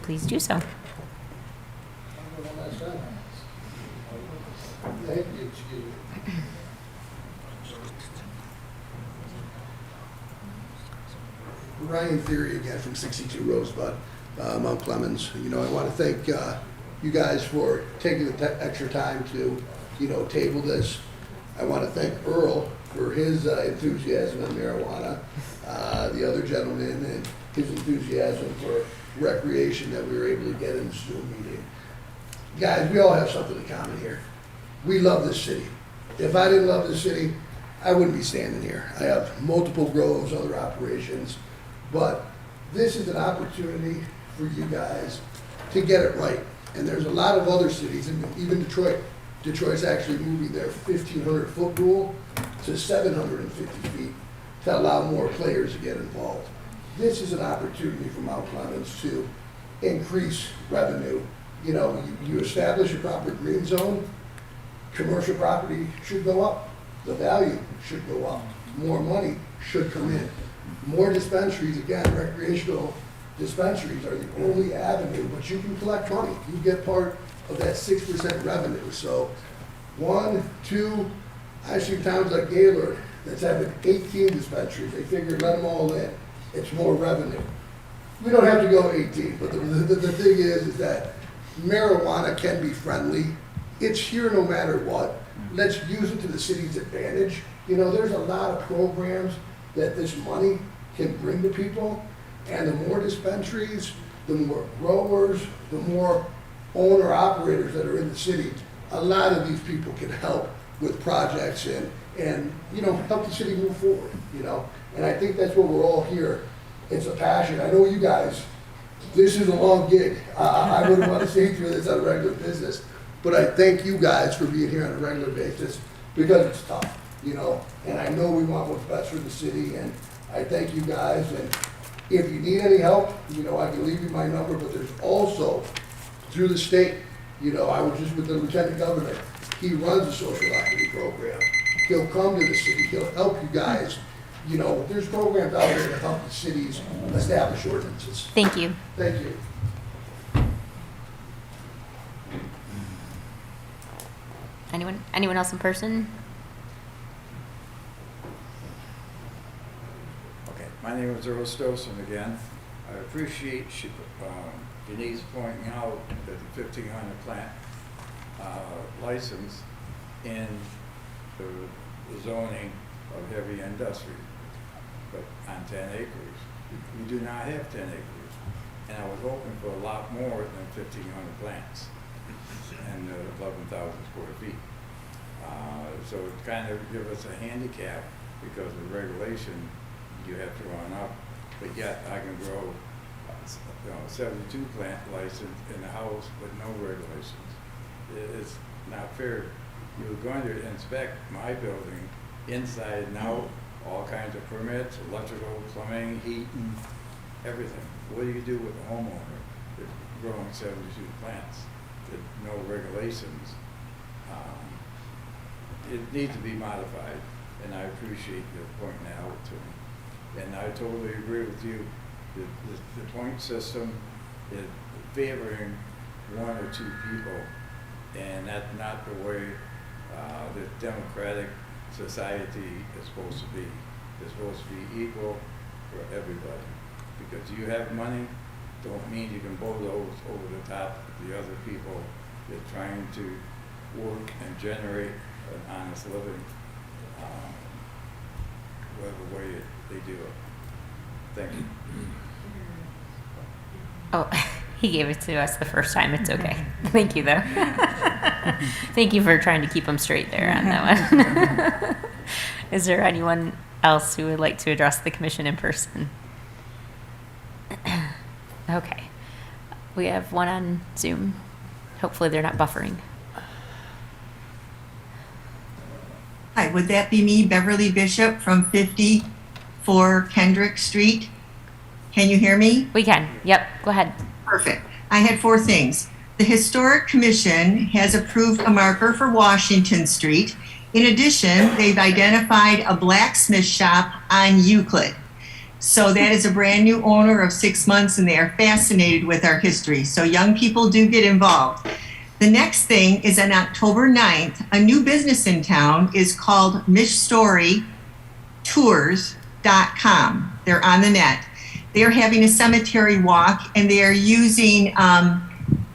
please do so. Ryan Theory again from 62 Rosebud, Mount Clemens. You know, I want to thank you guys for taking the extra time to, table this. I want to thank Earl for his enthusiasm on marijuana, the other gentleman and his enthusiasm for recreation that we were able to get in the Zoom meeting. Guys, we all have something in common here. We love this city. If I didn't love this city, I wouldn't be standing here. I have multiple grows, other operations, but this is an opportunity for you guys to get it right. And there's a lot of other cities, and even Detroit. Detroit's actually moving their 1,500 foot rule to 750 feet to allow more players to get involved. This is an opportunity for Mount Clemens to increase revenue. You know, you establish a proper green zone, commercial property should go up. The value should go up. More money should come in. More dispensaries, again, recreational dispensaries are the only avenue, but you can collect money. You get part of that 6% revenue. So 1, 2, I see towns like Gaylord that's having 18 dispensaries. They figure let them all in. It's more revenue. We don't have to go 18, but the thing is that marijuana can be friendly. It's here no matter what. Let's use it to the city's advantage. You know, there's a lot of programs that this money can bring to people, and the more dispensaries, the more growers, the more owner-operators that are in the city, a lot of these people can help with projects and you know, help the city move forward, you know. And I think that's what we're all here. It's a passion. I know you guys, this is a long gig. I wouldn't want to stay through this on a regular business, but I thank you guys for being here on a regular basis because it's tough, you know, and I know we want what's best for the city, and I thank you guys. And if you need any help, you know, I can leave you my number, but there's also through the state, you know, I was just with the lieutenant governor. He runs a social equity program. He'll come to the city. He'll help you guys. You know, there's programs out there to help the cities establish ordinances. Thank you. Thank you. Anyone else in person? Okay, my name is Earl Stosen again. I appreciate Denise pointing out that the 1,500 plant license in the zoning of heavy industry, but on 10 acres. We do not have 10 acres, and I was hoping for a lot more than 1,500 plants and 11,000 square feet. So it kind of gives us a handicap because of regulation you have to run up, but yet I can grow 72 plant license in the house with no regulations. It's not fair. You're going to inspect my building inside and out, all kinds of permits, electrical, plumbing, heating, everything. What do you do with a homeowner that's growing 72 plants with no regulations? It needs to be modified, and I appreciate you pointing that out to me. And I totally agree with you. The point system is favoring 1 or 2 people, and that's not the way the democratic society is supposed to be. It's supposed to be equal for everybody. Because you have money, don't mean you can bulldoze over the top of the other people that are trying to work and generate an honest living, whatever way they do it. Thank you. Oh, he gave it to us the first time. It's okay. Thank you, though. Thank you for trying to keep him straight there on that one. Is there anyone else who would like to address the commission in person? Okay. We have one on Zoom. Hopefully they're not buffering. Hi, would that be me, Beverly Bishop from 54 Kendrick Street? Can you hear me? We can. Yep. Go ahead. Perfect. I had 4 things. The Historic Commission has approved a marker for Washington Street. In addition, they've identified a blacksmith shop on Euclid. So that is a brand new owner of 6 months, and they are fascinated with our history. So young people do get involved. The next thing is on October 9th, a new business in town is called MishStoryTours.com. They're on the net. They're having a cemetery walk, and they are using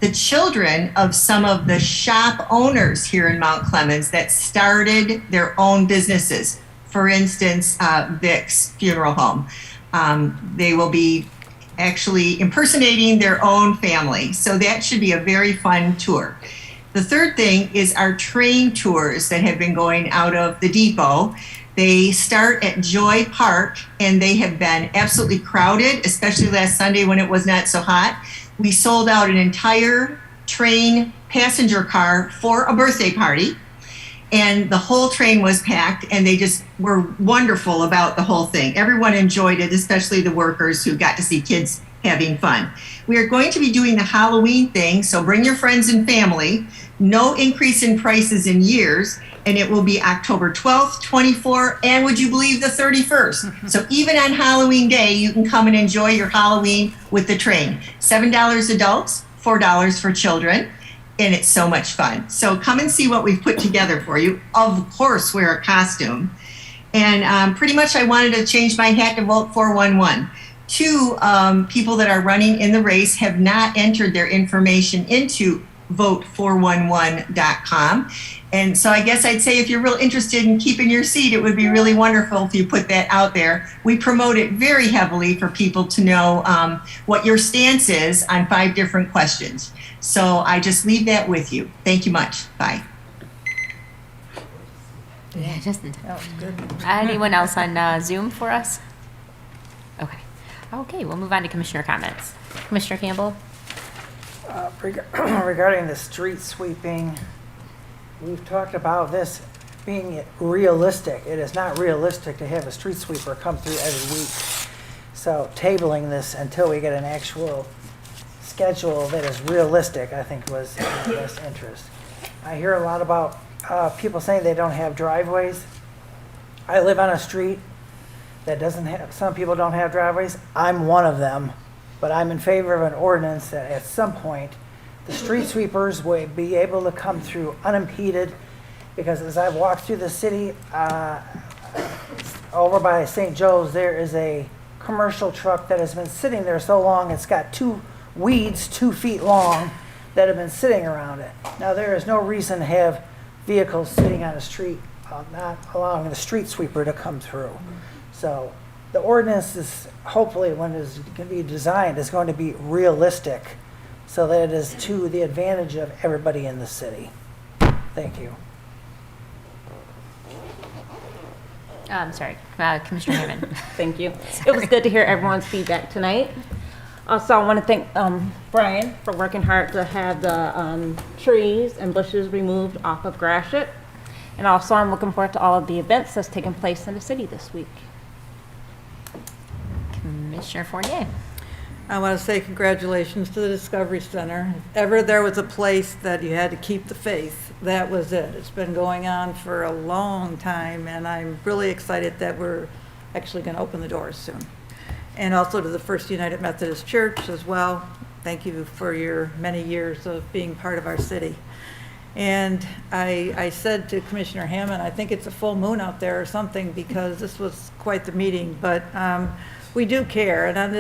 the children of some of the shop owners here in Mount Clemens that started their own businesses. for instance, Vic's funeral home. They will be actually impersonating their own family. So that should be a very fun tour. The third thing is our train tours that have been going out of the depot. They start at Joy Park and they have been absolutely crowded, especially last Sunday when it was not so hot. We sold out an entire train passenger car for a birthday party. And the whole train was packed, and they just were wonderful about the whole thing. Everyone enjoyed it, especially the workers who got to see kids having fun. We are going to be doing the Halloween thing, so bring your friends and family. No increase in prices in years, and it will be October 12th, 24th, and would you believe the 31st? So even on Halloween Day, you can come and enjoy your Halloween with the train. $7 adults, $4 for children. And it's so much fun. So come and see what we've put together for you. Of course, wear a costume. And pretty much I wanted to change my hat to vote 411. Two people that are running in the race have not entered their information into vote411.com. And so I guess I'd say if you're real interested in keeping your seat, it would be really wonderful if you put that out there. We promote it very heavily for people to know what your stance is on 5 different questions. So I just leave that with you. Thank you much. Bye. Yeah, just in That was good. Anyone else on Zoom for us? Okay. Okay, we'll move on to commissioner comments. Commissioner Campbell? Regarding the street sweeping, we've talked about this being realistic. It is not realistic to have a street sweeper come through every week. So tabling this until we get an actual schedule that is realistic, I think was in the best interest. I hear a lot about people saying they don't have driveways. I live on a street that doesn't have, some people don't have driveways. I'm one of them, but I'm in favor of an ordinance that at some point the street sweepers will be able to come through unimpeded, because as I've walked through the city, over by St. Joe's, there is a commercial truck that has been sitting there so long, it's got 2 weeds 2 feet long that have been sitting around it. Now, there is no reason to have vehicles sitting on a street, not allowing the street sweeper to come through. So the ordinance is, hopefully, when it's going to be designed, is going to be realistic so that it is to the advantage of everybody in the city. Thank you. I'm sorry, Commissioner Hammond. Thank you. It was good to hear everyone's feedback tonight. Also, I want to thank Brian for working hard to have the trees and bushes removed off of Gratiot. And also, I'm looking forward to all of the events that's taking place in the city this week. Commissioner Fournier. I want to say congratulations to the Discovery Center. If ever there was a place that you had to keep the faith, that was it. It's been going on for a long time, and I'm really excited that we're actually going to open the doors soon. And also to the First United Methodist Church as well. Thank you for your many years of being part of our city. And I said to Commissioner Hammond, I think it's a full moon out there or something, because this was quite the meeting, but we do care. And on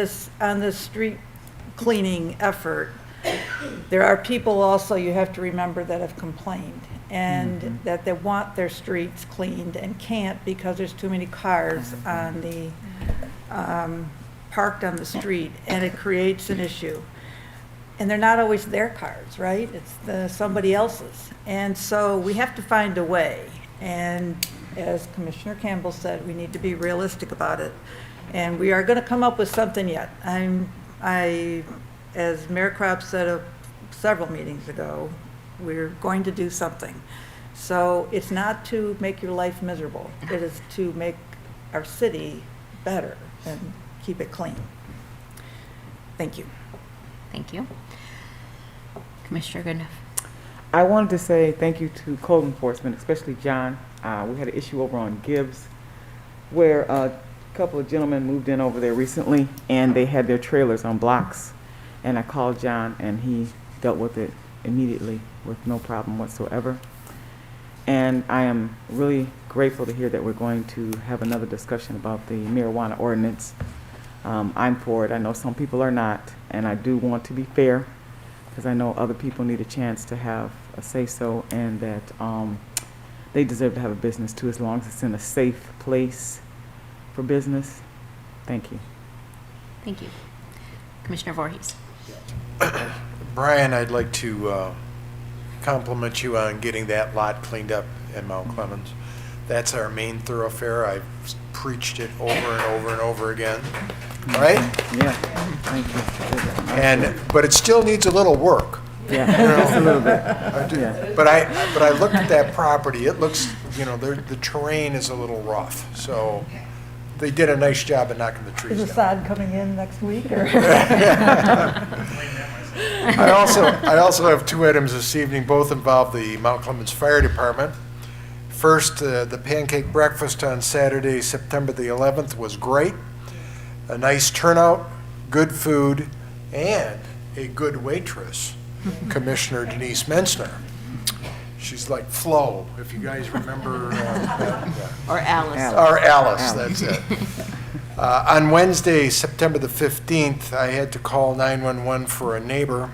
this street cleaning effort, there are people also, you have to remember, that have complained and that they want their streets cleaned and can't because there's too many cars on the parked on the street, and it creates an issue. And they're not always their cars, right? It's somebody else's. And so we have to find a way. And as Commissioner Campbell said, we need to be realistic about it. And we are going to come up with something yet. As Mayor Kropp said several meetings ago, we're going to do something. So it's not to make your life miserable. It is to make our city better and keep it clean. Thank you. Thank you. Commissioner Goodenough. I wanted to say thank you to code enforcement, especially John. We had an issue over on Gibbs where a couple of gentlemen moved in over there recently, and they had their trailers on blocks. And I called John, and he dealt with it immediately with no problem whatsoever. And I am really grateful to hear that we're going to have another discussion about the marijuana ordinance. I'm for it. I know some people are not, and I do want to be fair, because I know other people need a chance to have a say-so, and that they deserve to have a business too, as long as it's in a safe place for business. Thank you. Thank you. Commissioner Voorhees. Brian, I'd like to compliment you on getting that lot cleaned up in Mount Clemens. That's our main thoroughfare. I've preached it over and over and over again, right? Yeah, thank you. But it still needs a little work. Yeah, You know? just a little bit. I do. Yeah. But I looked at that property. It looks, the terrain is a little rough. So they did a nice job of knocking the trees Is down. Assad coming in next week, or? I also have two items this evening. Both involve the Mount Clemens Fire Department. First, the pancake breakfast on Saturday, September the 11th was great. A nice turnout, good food, and a good waitress, Commissioner Denise Mensner. She's like Flo, if you guys remember. Or Alice. Or Alice, that's it. On Wednesday, September the 15th, I had to call 911 for a neighbor.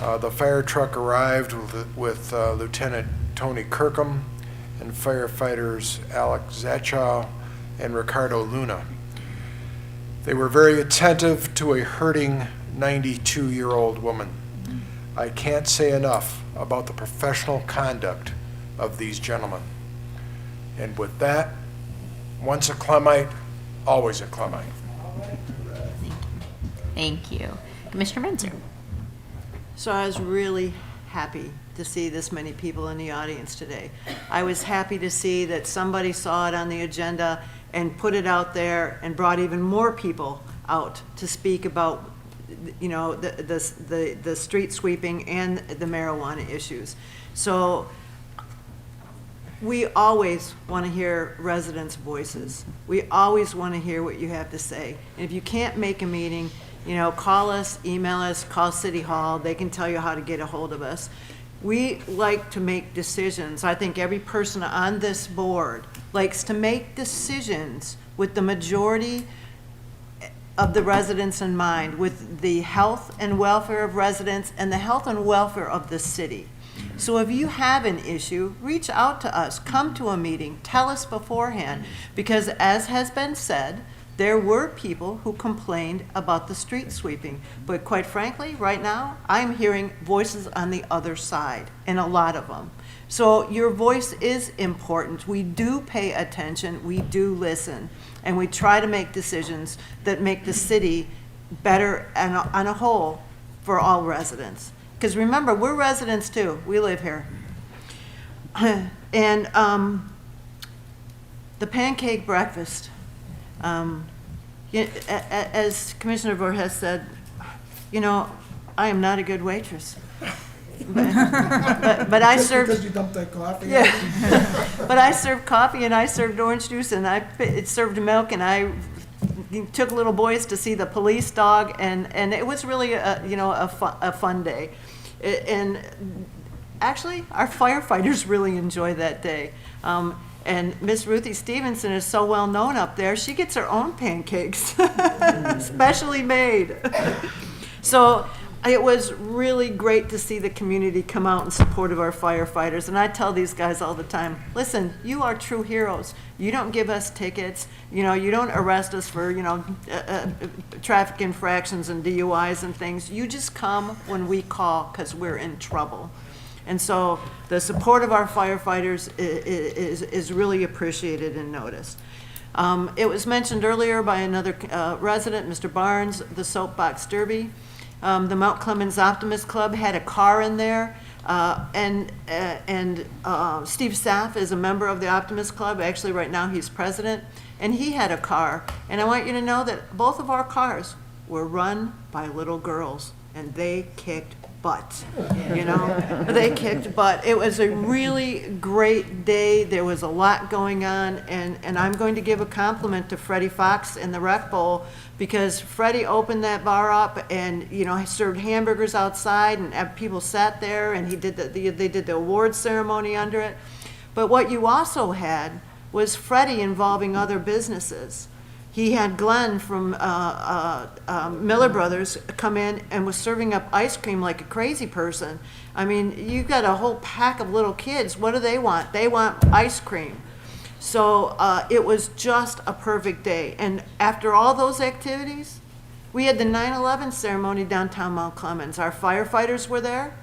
The fire truck arrived with Lieutenant Tony Kirkham and firefighters Alex Zachow and Ricardo Luna. They were very attentive to a hurting 92-year-old woman. I can't say enough about the professional conduct of these gentlemen. And with that, once a Clemite, always a Clemite. Thank you. Commissioner Menzer. So I was really happy to see this many people in the audience today. I was happy to see that somebody saw it on the agenda and put it out there and brought even more people out to speak about, the street sweeping and the marijuana issues. So we always want to hear residents' voices. We always want to hear what you have to say. And if you can't make a meeting, call us, email us, call City Hall. They can tell you how to get a hold of us. We like to make decisions. I think every person on this board likes to make decisions with the majority of the residents in mind, with the health and welfare of residents and the health and welfare of the city. So if you have an issue, reach out to us, come to a meeting, tell us beforehand, because as has been said, there were people who complained about the street sweeping. But quite frankly, right now, I'm hearing voices on the other side, and a lot of them. So your voice is important. We do pay attention, we do listen, and we try to make decisions that make the city better and on a whole for all residents. Because remember, we're residents too. We live here. And the pancake breakfast, as Commissioner Voorhees said, I am not a good waitress. But I served. Because you dumped that coffee. Yeah. But I served coffee and I served orange juice and I served milk and I took little boys to see the police dog and it was really a fun day. And actually, our firefighters really enjoy that day. And Miss Ruthie Stevenson is so well known up there. She gets her own pancakes, specially made. So it was really great to see the community come out in support of our firefighters. And I tell these guys all the time, listen, you are true heroes. You don't give us tickets. You don't arrest us for, traffic infractions and DUIs and things. You just come when we call because we're in trouble. And so the support of our firefighters is really appreciated and noticed. It was mentioned earlier by another resident, Mr. Barnes, the soapbox derby. The Mount Clemens Optimist Club had a car in there, and Steve Saff is a member of the Optimist Club. Actually, right now he's president, and he had a car. And I want you to know that both of our cars were run by little girls, and they kicked butt. They kicked butt. It was a really great day. There was a lot going on, and I'm going to give a compliment to Freddie Fox in the Rec Bowl, because Freddie opened that bar up and served hamburgers outside and people sat there, and they did the award ceremony under it. But what you also had was Freddie involving other businesses. He had Glenn from Miller Brothers come in and was serving up ice cream like a crazy person. I mean, you got a whole pack of little kids. What do they want? They want ice cream. So it was just a perfect day. And after all those activities, we had the 9/11 ceremony downtown Mount Clemens. Our firefighters were there.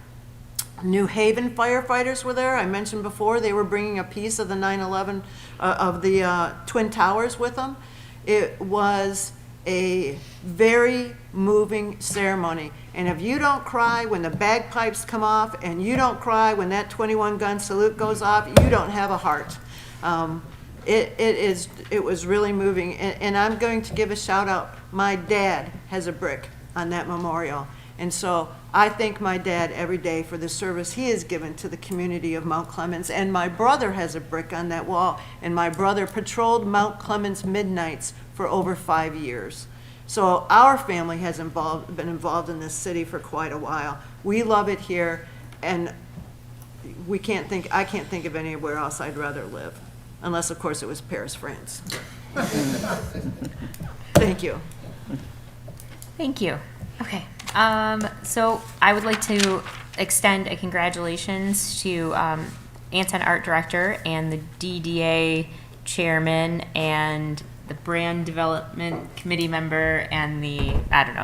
New Haven firefighters were there. I mentioned before they were bringing a piece of the 9/11 of the Twin Towers with them. It was a very moving ceremony. And if you don't cry when the bagpipes come off, and you don't cry when that 21-gun salute goes off, you don't have a heart. It was really moving. And I'm going to give a shout out. My dad has a brick on that memorial. And so I thank my dad every day for the service he has given to the community of Mount Clemens. And my brother has a brick on that wall. And my brother patrolled Mount Clemens midnights for over 5 years. So our family has been involved in this city for quite a while. We love it here, and I can't think of anywhere else I'd rather live, unless of course it was Paris, France. Thank you. Thank you. Okay. So I would like to extend a congratulations to Anton Art Director and the DDA Chairman and the Brand Development Committee member and the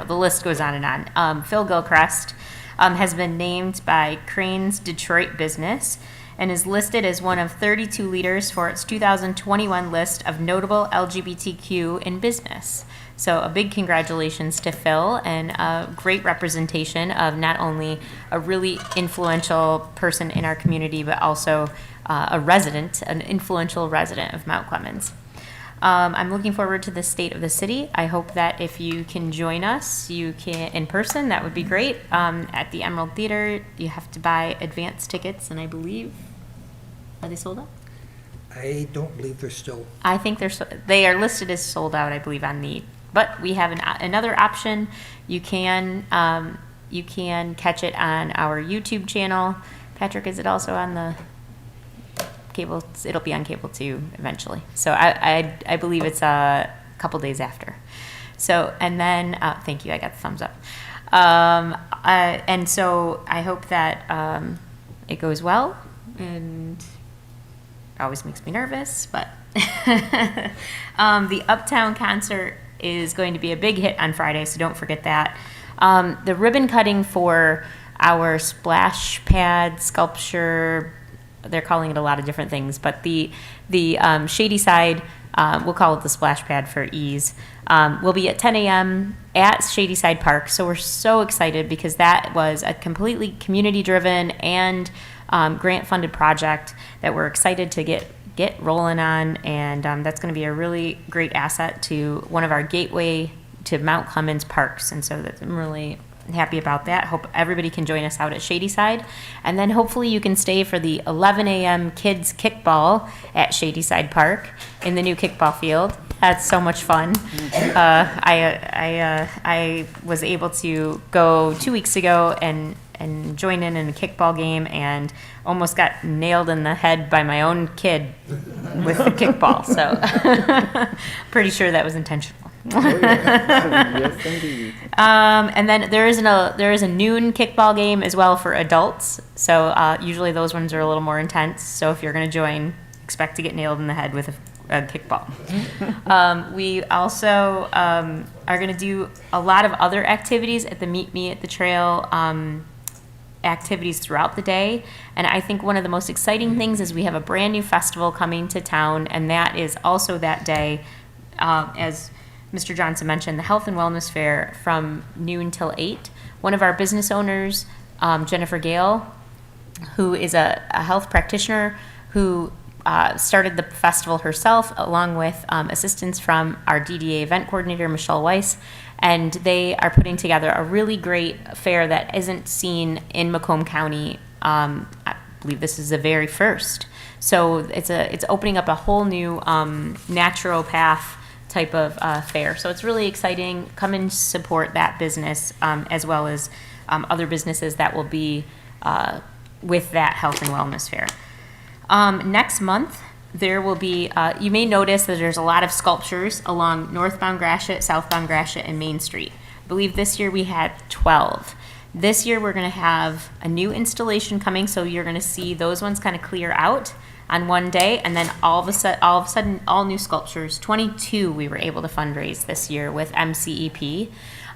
list goes on and on. Phil Gilchrist has been named by Crane's Detroit Business and is listed as one of 32 leaders for its 2021 list of notable LGBTQ in business. So a big congratulations to Phil, and a great representation of not only a really influential person in our community, but also an influential resident of Mount Clemens. I'm looking forward to the state of the city. I hope that if you can join us, you can in person. That would be great. At the Emerald Theater, you have to buy advance tickets, and I believe, are they sold out? I don't believe they're still. I think they are listed as sold out, I believe, but we have another option. You can catch it on our YouTube channel. Patrick, is it also on the cable? It'll be on cable too eventually. So I believe it's a couple days after. So, and then, thank you, I got the thumbs up. And so I hope that it goes well, and it always makes me nervous, but the Uptown concert is going to be a big hit on Friday, so don't forget that. The ribbon cutting for our splash pad sculpture, they're calling it a lot of different things, but the Shady Side, we'll call it the splash pad for ease, will be at 10 a.m. at Shady Side Park. So we're so excited because that was a completely community-driven and grant-funded project that we're excited to get rolling on, and that's going to be a really great asset to one of our gateway to Mount Clemens parks, and so I'm really happy about that. Hope everybody can join us out at Shady Side, and then hopefully you can stay for the 11 a.m. kids kickball at Shady Side Park in the new kickball field. That's so much fun. I was able to go 2 weeks ago and join in a kickball game and almost got nailed in the head by my own kid with the kickball. So pretty sure that was intentional. Yes, indeed. And then there is a noon kickball game as well for adults. So usually those ones are a little more intense. So if you're going to join, expect to get nailed in the head with a kickball. We also are going to do a lot of other activities at the Meet Me at the Trail activities throughout the day. And I think one of the most exciting things is we have a brand new festival coming to town, and that is also that day, as Mr. Johnson mentioned, the Health and Wellness Fair from noon till 8. One of our business owners, Jennifer Gale, who is a health practitioner who started the festival herself, along with assistance from our DDA event coordinator, Michelle Weiss, and they are putting together a really great fair that isn't seen in Macomb County. I believe this is the very first. So it's opening up a whole new naturopath type of fair. So it's really exciting. Come and support that business, as well as other businesses that will be with that health and wellness fair. Next month, there will be, you may notice that there's a lot of sculptures along northbound Gratiot, southbound Gratiot, and Main Street. I believe this year we had 12. This year we're going to have a new installation coming, so you're going to see those ones kind of clear out on one day, and then all of a sudden, all new sculptures. 22 we were able to fundraise this year with MCEP.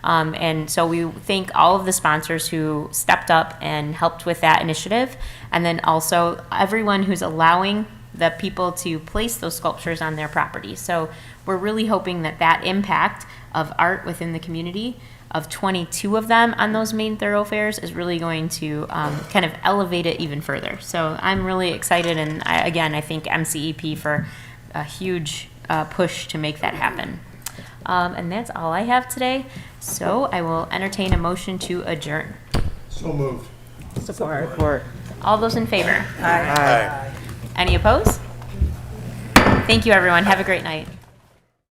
And so we thank all of the sponsors who stepped up and helped with that initiative, and then also everyone who's allowing the people to place those sculptures on their property. So we're really hoping that that impact of art within the community, of 22 of them on those main thoroughfares, is really going to kind of elevate it even further. So I'm really excited, and I thank MCEP for a huge push to make that happen. And that's all I have today. So I will entertain a motion to adjourn. So moved. Support. All those in favor? Aye. Any opposed? Thank you, everyone. Have a great night.